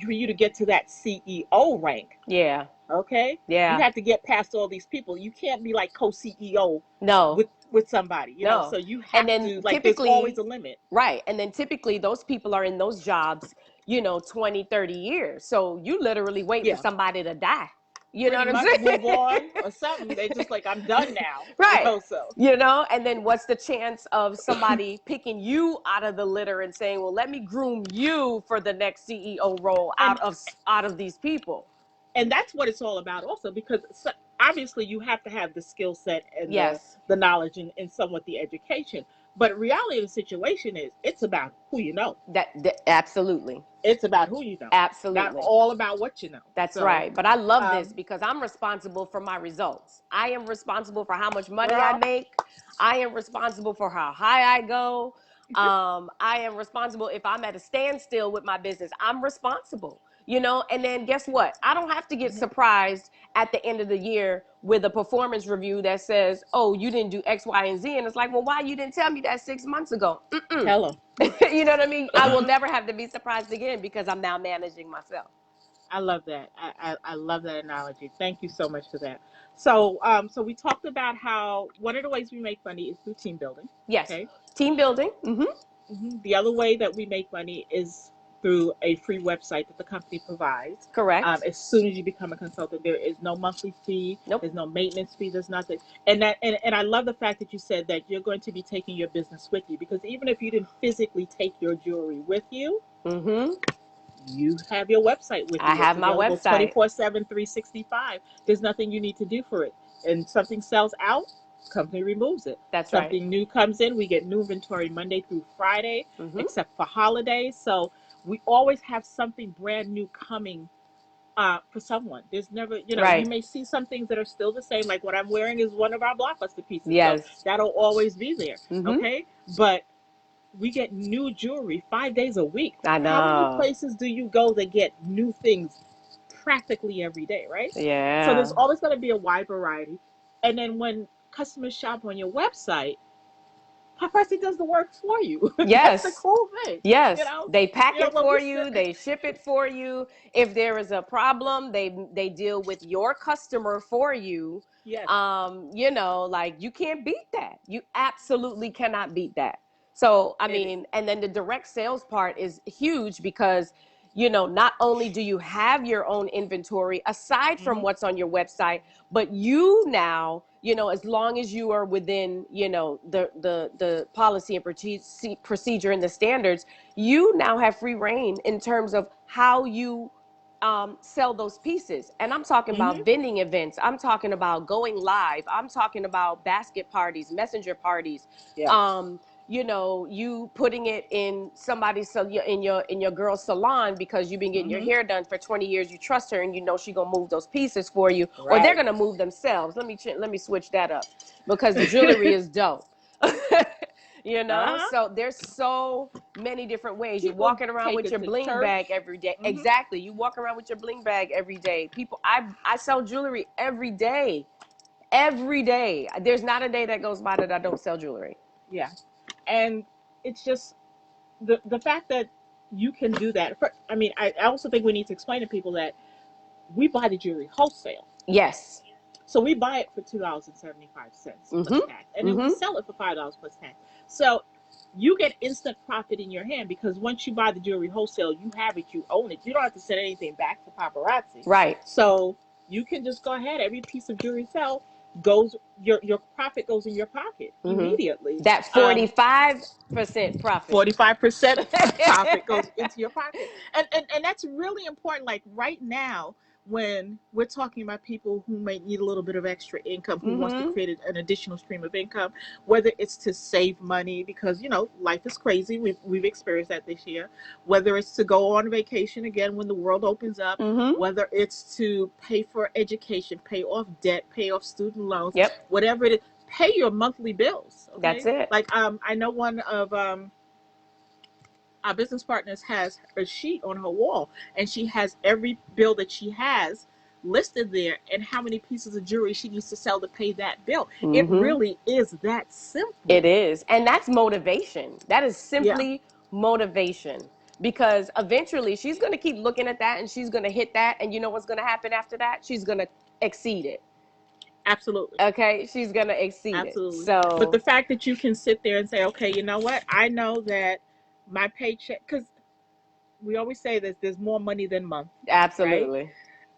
for you to get to that CEO rank, Yeah. okay, you Yeah. have to get past all these people. You can't be like co-CEO No. with somebody, No. so you And have then to, like, there's always typically, a limit. right. And then typically those people are in those jobs, 20, 30 years. So you literally wait for Yeah. somebody to die. You know Pretty what I'm much saying? move on or something. They just like, I'm done now. Right. So. And then what's the chance of somebody picking you out of the litter and saying, well, let me groom you for the next CEO role And out of these people? and that's what it's all about also, because obviously you have to have the skill set and Yes. the knowledge and somewhat the education, but reality of the situation is it's about who you know. That absolutely. It's about who you know, not Absolutely. all about what you know. That's So right. But I love this um because I'm responsible for my results. I am responsible for how much money I girl, make. I am responsible for how high I go. I am responsible if I'm at a standstill with my business. I'm responsible, and then guess what? I don't have to get surprised at the end of the year with a performance review that says, oh, you didn't do X, Y, and Z. And it's like, well, why you didn't tell me that 6 months ago? tell them. You know what I mean? I will never have to be surprised again because I'm now managing myself. I love that. I love that analogy. Thank you so much for that. So so we talked about how one of the ways we make money is through team building. Yes. Okay. Team building. Mm-hmm. The other way that we make money is through a free website that the company provides. Correct. As soon as you become a consultant, there is no monthly fee. Nope. There's no maintenance fee. There's nothing. And I love the fact that you said that you're going to be taking your business with you, because even if you didn't physically take your jewelry with you, Mm-hmm. you have your website with I you. It's have my available website. 24/7, 365. There's nothing you need to do for it. And something sells out, company removes it. That's right. Something new comes in, we get new inventory Monday through Friday, Mm-hmm. except for holidays. So we always have something brand new coming for someone. There's never, you Right. may see some things that are still the same. Like what I'm wearing is one of our blockbuster pieces. So Yes. that'll always be there. Mm-hmm. Okay. But we get new jewelry 5 days a week. I How many know. places do you go that get new things practically every day, right? So Yeah. there's always going to be a wide variety. And then when customers shop on your website, Paparazzi does the work for you. That's the Yes. cool thing. Yes, they pack it When for we you, sit, they ship it for you. If there is a problem, they deal with your customer for you. yes, Like you can't beat that. You absolutely cannot beat that. So, I it, mean, and then the direct sales part is huge because not only do you have your own inventory aside from mm-hmm, what's on your website, but you now, as long as you are within, the policy and procedure and the standards, you now have free reign in terms of how you sell those pieces. And I'm talking mm-hmm, about vending events. I'm talking about going live. I'm talking about basket parties, messenger parties. yeah, You putting it in somebody's in your girl's salon because you've been getting your mm-hmm, hair done for 20 years. You trust her, and she gonna move those pieces for you, or they're right. gonna move themselves. Let me switch that up because the jewelry is dope. Uh-huh. So there's so many different ways. You're People walking around take with it your to bling bag church. every day. Mm-hmm. Exactly. You walk around with your bling bag every day. People, I sell jewelry every day. Every day. There's not a day that goes by that I don't sell jewelry. Yeah. And it's just the fact that you can do that. I mean, I also think we need to explain to people that we buy the jewelry wholesale. Yes. So we buy it for $2.75 plus Mm-hmm. tax, and then we Mm-hmm. sell it for $5 plus tax. So you get instant profit in your hand, because once you buy the jewelry wholesale, you have it, you own it. You don't have to send anything back to paparazzi. Right. So you can just go ahead. Every piece of jewelry sell goes, your profit goes in your pocket Mm-hmm. immediately. That 45% profit. 45% profit goes into your pocket. And that's really important. Like right now, when we're talking about people who may need a little bit of extra income, who wants to Mm-hmm. create an additional stream of income, whether it's to save money because life is crazy, we've experienced that this year, whether it's to go on vacation again when the world opens up, Mm-hmm. whether it's to pay for education, pay off debt, pay off student loans, Yep. whatever it is, pay your monthly bills. Okay. That's it. Like I know one of our business partners has a sheet on her wall, and she has every bill that she has listed there and how many pieces of jewelry she needs to sell to pay that bill. It Mm-hmm. really is that simple. It is. And that's motivation. That is Yeah, simply motivation. Because eventually she's going to keep looking at that and she's going to hit that. And you know what's going to happen after that? She's going to exceed it. absolutely. Okay? She's going to exceed it. Absolutely. But So, the fact that you can sit there and say, okay, you know what? I know that my paycheck, because we always say that there's more money than month, right? Absolutely.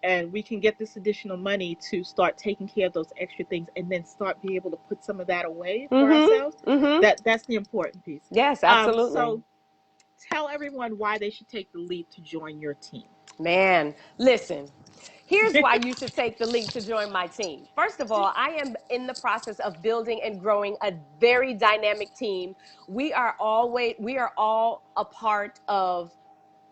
And we can get this additional money to start taking care of those extra things and then start be able to put some of that away for ourselves. Mm-hmm. Mm-hmm. That's the important piece. Yes, absolutely. So tell everyone why they should take the leap to join your team. Man, listen. Here's why you should take the leap to join my team. First of all, I am in the process of building and growing a very dynamic team. We are all a part of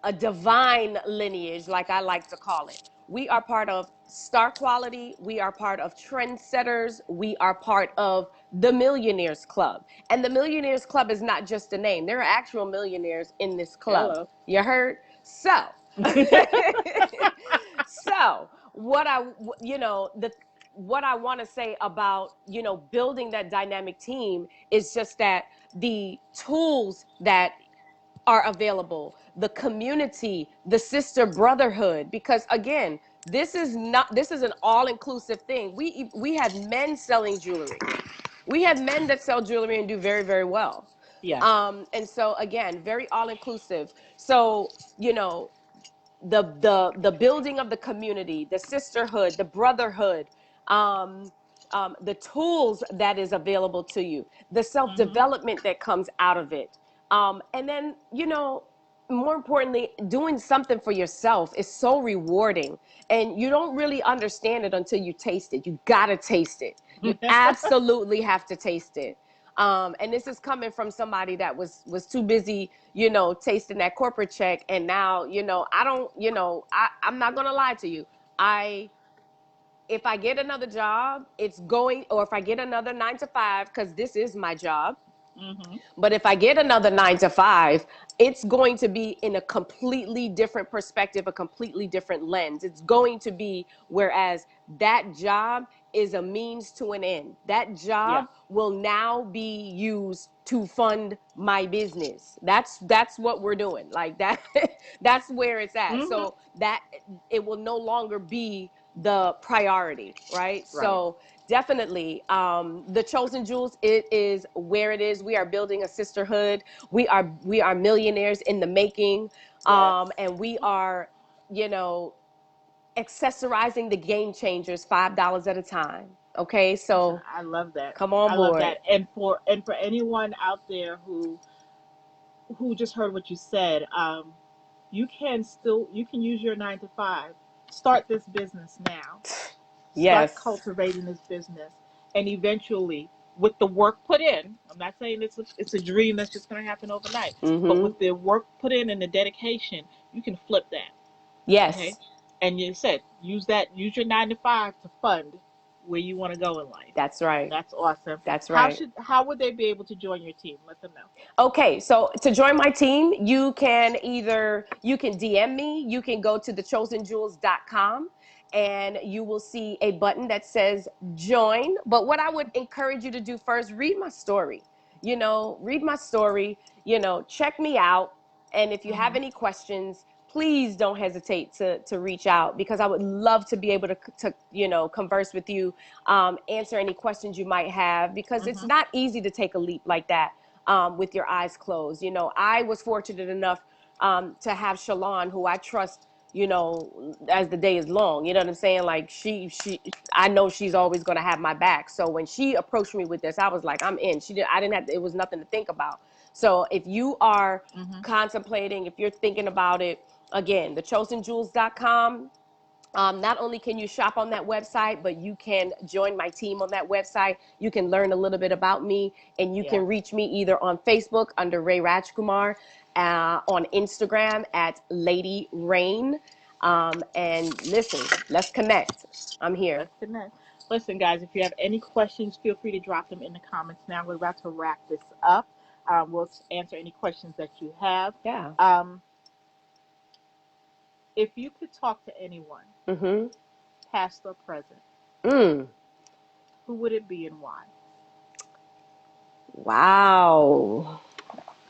a divine lineage, like I like to call it. We are part of Star Quality. We are part of Trendsetters. We are part of the Millionaires Club. And the Millionaires Club is not just a name. There are actual millionaires in this club. Hello. You heard? So, so what I, what I want to say about, building that dynamic team is just that the tools that are available, the community, the sister brotherhood, because again, this is an all-inclusive thing. We have men selling jewelry. We have men that sell jewelry and do very, very well. Yes. And so again, very all-inclusive. So, the building of the community, the sisterhood, the brotherhood, um, the tools that is available to you, the self Mm-hmm. development that comes out of it, and then more importantly, doing something for yourself is so rewarding, and you don't really understand it until you taste it. You gotta taste it. You absolutely have to taste it. And this is coming from somebody that was too busy, tasting that corporate check. And now, I don't, I'm not gonna lie to you. I If I get another job, or if I get another 9 to 5, because this is my job. Mm-hmm. But if I get another 9 to 5, it's going to be in a completely different perspective, a completely different lens. It's going to be, whereas that job is a means to an end. That Yeah. job will now be used to fund my business. That's what we're doing. Like that, that's where it's at. Mm-hmm. So that it will no longer be the priority, right? Right. So definitely, the Chosen Jewels, it is where it is. We are building a sisterhood. We are millionaires in the making, Yes. and we are, you know, accessorizing the game changers $5 at a time. Okay, Listen, so I love that. come on I love board. that. And for anyone out there who just heard what you said, you can use your 9 to 5. Start this business now. Start Yes. cultivating this business, and eventually, with the work put in, I'm not saying it's a dream that's just going to happen overnight, but Mm-hmm. with the work put in and the dedication, you can flip that. Okay, Yes, and you said use your 9 to 5 to fund where you want to go in life. that's right. That's awesome. That's right. How would they be able to join your team? Let them know. Okay, so to join my team, you can DM me, you can go to thechosenjewels.com, and you will see a button that says join. But what I would encourage you to do first, read my story. Read my story, check me out. And if you have Mm-hmm. any questions, please don't hesitate to reach out, because I would love to be able to converse with you, answer any questions you might have, because it's Mm-hmm. not easy to take a leap like that, with your eyes closed. I was fortunate enough, to have Shalon, who I trust, as the day is long. You know what I'm saying? Like I know she's always going to have my back. So when she approached me with this, I was like, I'm in. I didn't have, it was nothing to think about. So if you are Mm-hmm. contemplating, if you're thinking about it, again, thechosenjewels.com. Not only can you shop on that website, but you can join my team on that website. You can learn a little bit about me, and you Yes. can reach me either on Facebook under Rae Rajkumar, on Instagram at Lady Rain. And listen, let's connect. I'm here. Let's connect. Listen, guys, if you have any questions, feel free to drop them in the comments now. We're about to wrap this up. We'll answer any questions that you have. Yeah. Um, if you could talk to anyone, Mm-hmm. past or present, Mm. who would it be and why? Wow.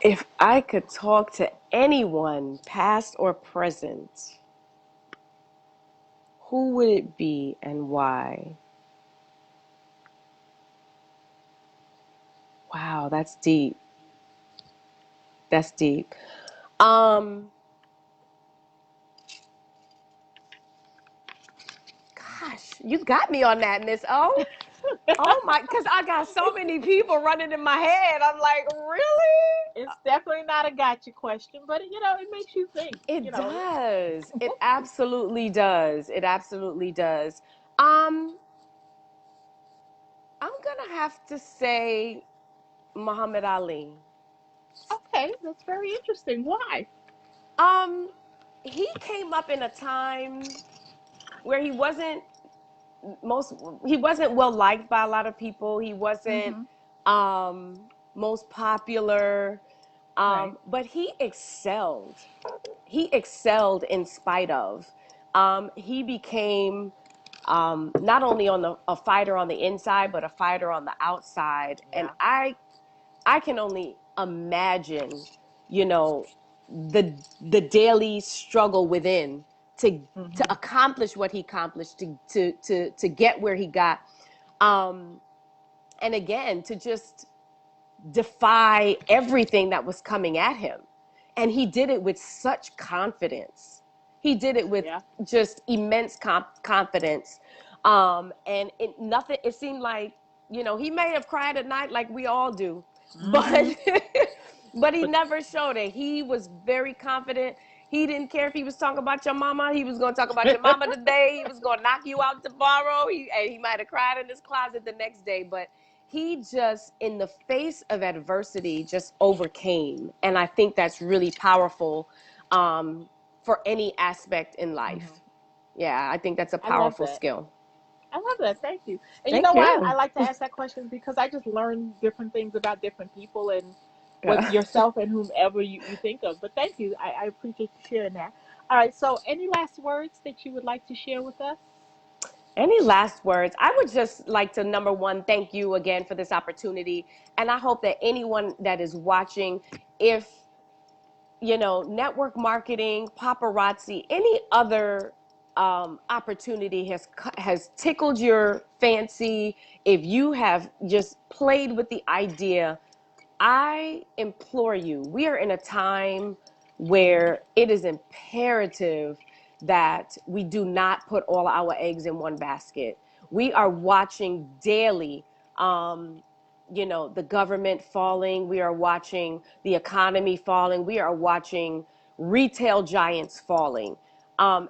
If I could talk to anyone, past or present, who would it be and why? Wow, that's deep. That's deep. Um, You got me on that, Miss O. Oh my, because I got so many people running in my head. I'm like, really? It's definitely not a gotcha question, but it makes you think. It does. It absolutely does. It absolutely does. Um, I'm gonna have to say Muhammad Ali. Okay, that's very interesting. Why? Um, he came up in a time where most he wasn't well liked by a lot of people. He wasn't Mm-hmm. most popular. Right. But he excelled. He excelled in spite of. He became not only a fighter on the inside, but a fighter on the outside. And Yeah. I can only imagine, you know, the daily struggle within to Mm-hmm. accomplish what he accomplished, to get where he got, um, and again to just defy everything that was coming at him. And he did it with such confidence. He did it with Yeah. just immense confidence. And it seemed like, he may have cried at night like we all do, but Mm-hmm. but he But never showed it. He was very confident. He didn't care if he was talking about your mama. He was going to talk about your mama today. He was going to knock you out tomorrow. And he might have cried in his closet the next day, but he just, in the face of adversity, just overcame. And I think that's really powerful, for any aspect in mm-hmm. life. Yeah, I think that's a I love powerful that. skill. I love that. Thank you. And you Thank know why I you. like to ask that question? Because I just learn different things about different people and what Yeah. yourself and whomever you think of. But thank you. I appreciate you sharing that. All right. So, any last words that you would like to share with us? Any last words? I would just like to, number one, thank you again for this opportunity. And I hope that anyone that is watching, if network marketing, paparazzi, any other opportunity has tickled your fancy, if you have just played with the idea, I implore you, we are in a time where it is imperative that we do not put all our eggs in one basket. We are watching daily, the government falling. We are watching the economy falling. We are watching retail giants falling.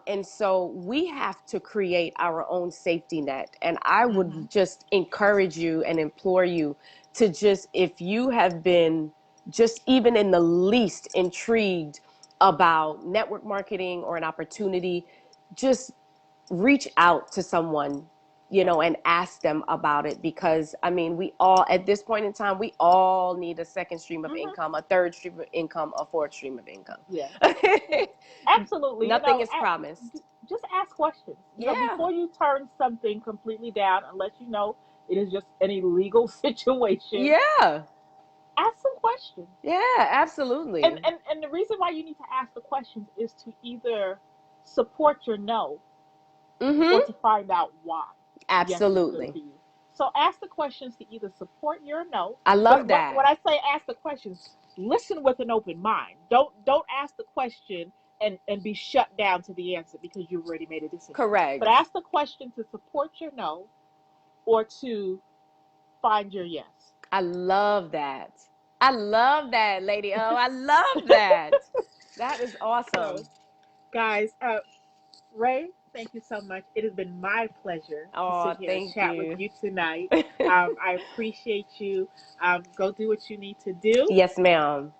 And so we have to create our own safety net. And I Mm-hmm. would just encourage you and implore you to just, if you have been just even in the least intrigued about network marketing or an opportunity, just reach out to someone, Yeah. and ask them about it, because I mean, we all, at this point in time, we all need a second stream of Mm-hmm. income, a third stream of income, a fourth stream of income. Yeah. Yeah. Absolutely. Nothing is promised. Just ask questions. Yeah. Before you turn something completely down, unless you know it is just an illegal situation, Yeah. ask some questions. Yeah, And, absolutely. and and the reason why you need to ask the questions is to either support your no or Mm-hmm. to find out why yes is good Absolutely. for you. So ask the questions to either support your no. I love But that. when I say ask the questions, listen with an open mind. Don't ask the question and be shut down to the answer because you've already made a decision. But Correct. ask the question to support your no or to find your yes. I love that. I love that, Lady O. I love that. That is So, awesome. guys, Rae, thank you so much. It has been my pleasure to Oh, sit here and thank chat with you. you tonight. I appreciate you. Go do what you need to do, Yes, ma'am.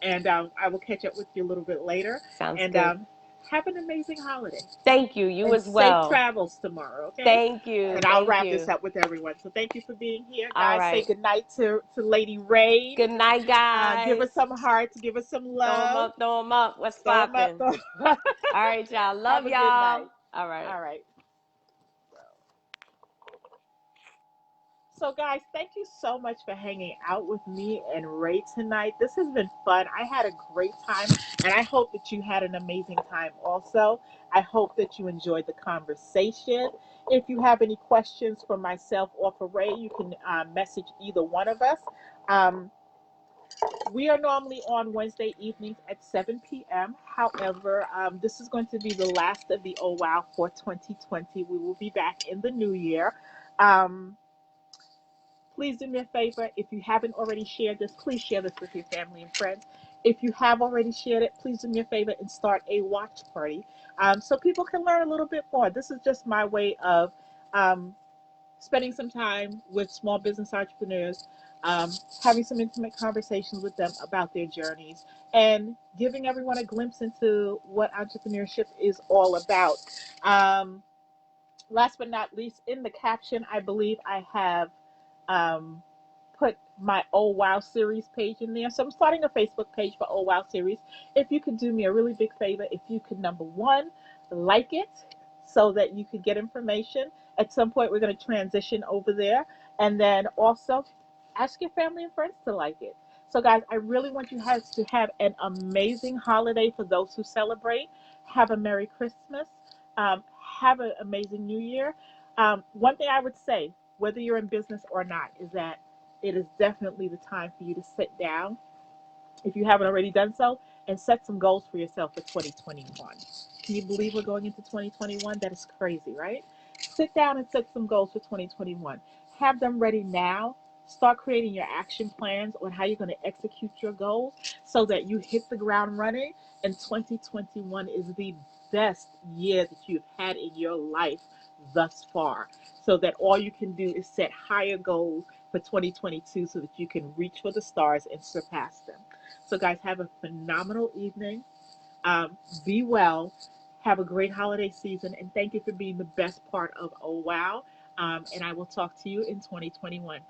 and I will catch up with you a little bit later. Sounds And good. have an amazing holiday Thank you. You and as safe well. travels tomorrow, okay? Thank you. And I'll Thank wrap this you. up with everyone. So thank you for being here, All guys. Say right. good night to Lady Rae. Good night, Give her guys. some hearts. Give her some Throw 'em love. up, throw 'em up. What's Throw them up. poppin'? All right, y'all. Have Love a good y'all. night. All right. All right. So, guys, thank you so much for hanging out with me and Rae tonight. This has been fun. I had a great time, and I hope that you had an amazing time also. I hope that you enjoyed the conversation. If you have any questions for myself or for Rae, you can message either one of us. Um, We are normally on Wednesday evenings at 7 p.m. However, this is going to be the last of the Oh Wow for 2020. We will be back in the new year. Um, Please do me a favor. If you haven't already shared this, please share this with your family and friends. If you have already shared it, please do me a favor and start a watch party so people can learn a little bit more. This is just my way of um, spending some time with small business entrepreneurs, um, having some intimate conversations with them about their journeys, and giving everyone a glimpse into what entrepreneurship is all about. Um, Last but not least, in the caption, I believe I have um, put my Oh Wow series page in there. So I'm starting a Facebook page for Oh Wow series. If you could do me a really big favor, if you could, number one, like it so that you could get information. At some point, we're going to transition over there. And then also ask your family and friends to like it. So, guys, I really want you guys to have an amazing holiday for those who celebrate. Have a Merry Christmas. Have an amazing New Year. One thing I would say, whether you're in business or not, is that it is definitely the time for you to sit down, if you haven't already done so, and set some goals for yourself for 2021. Can you believe we're going into 2021? That is crazy, right? Sit down and set some goals for 2021. Have them ready now. Start creating your action plans on how you're going to execute your goals so that you hit the ground running. And 2021 is the best year that you've had in your life thus far. So that all you can do is set higher goals for 2022 so that you can reach for the stars and surpass them. So, guys, have a phenomenal evening. Be well. Have a great holiday season. And thank you for being the best part of Oh Wow. And I will talk to you in 2021.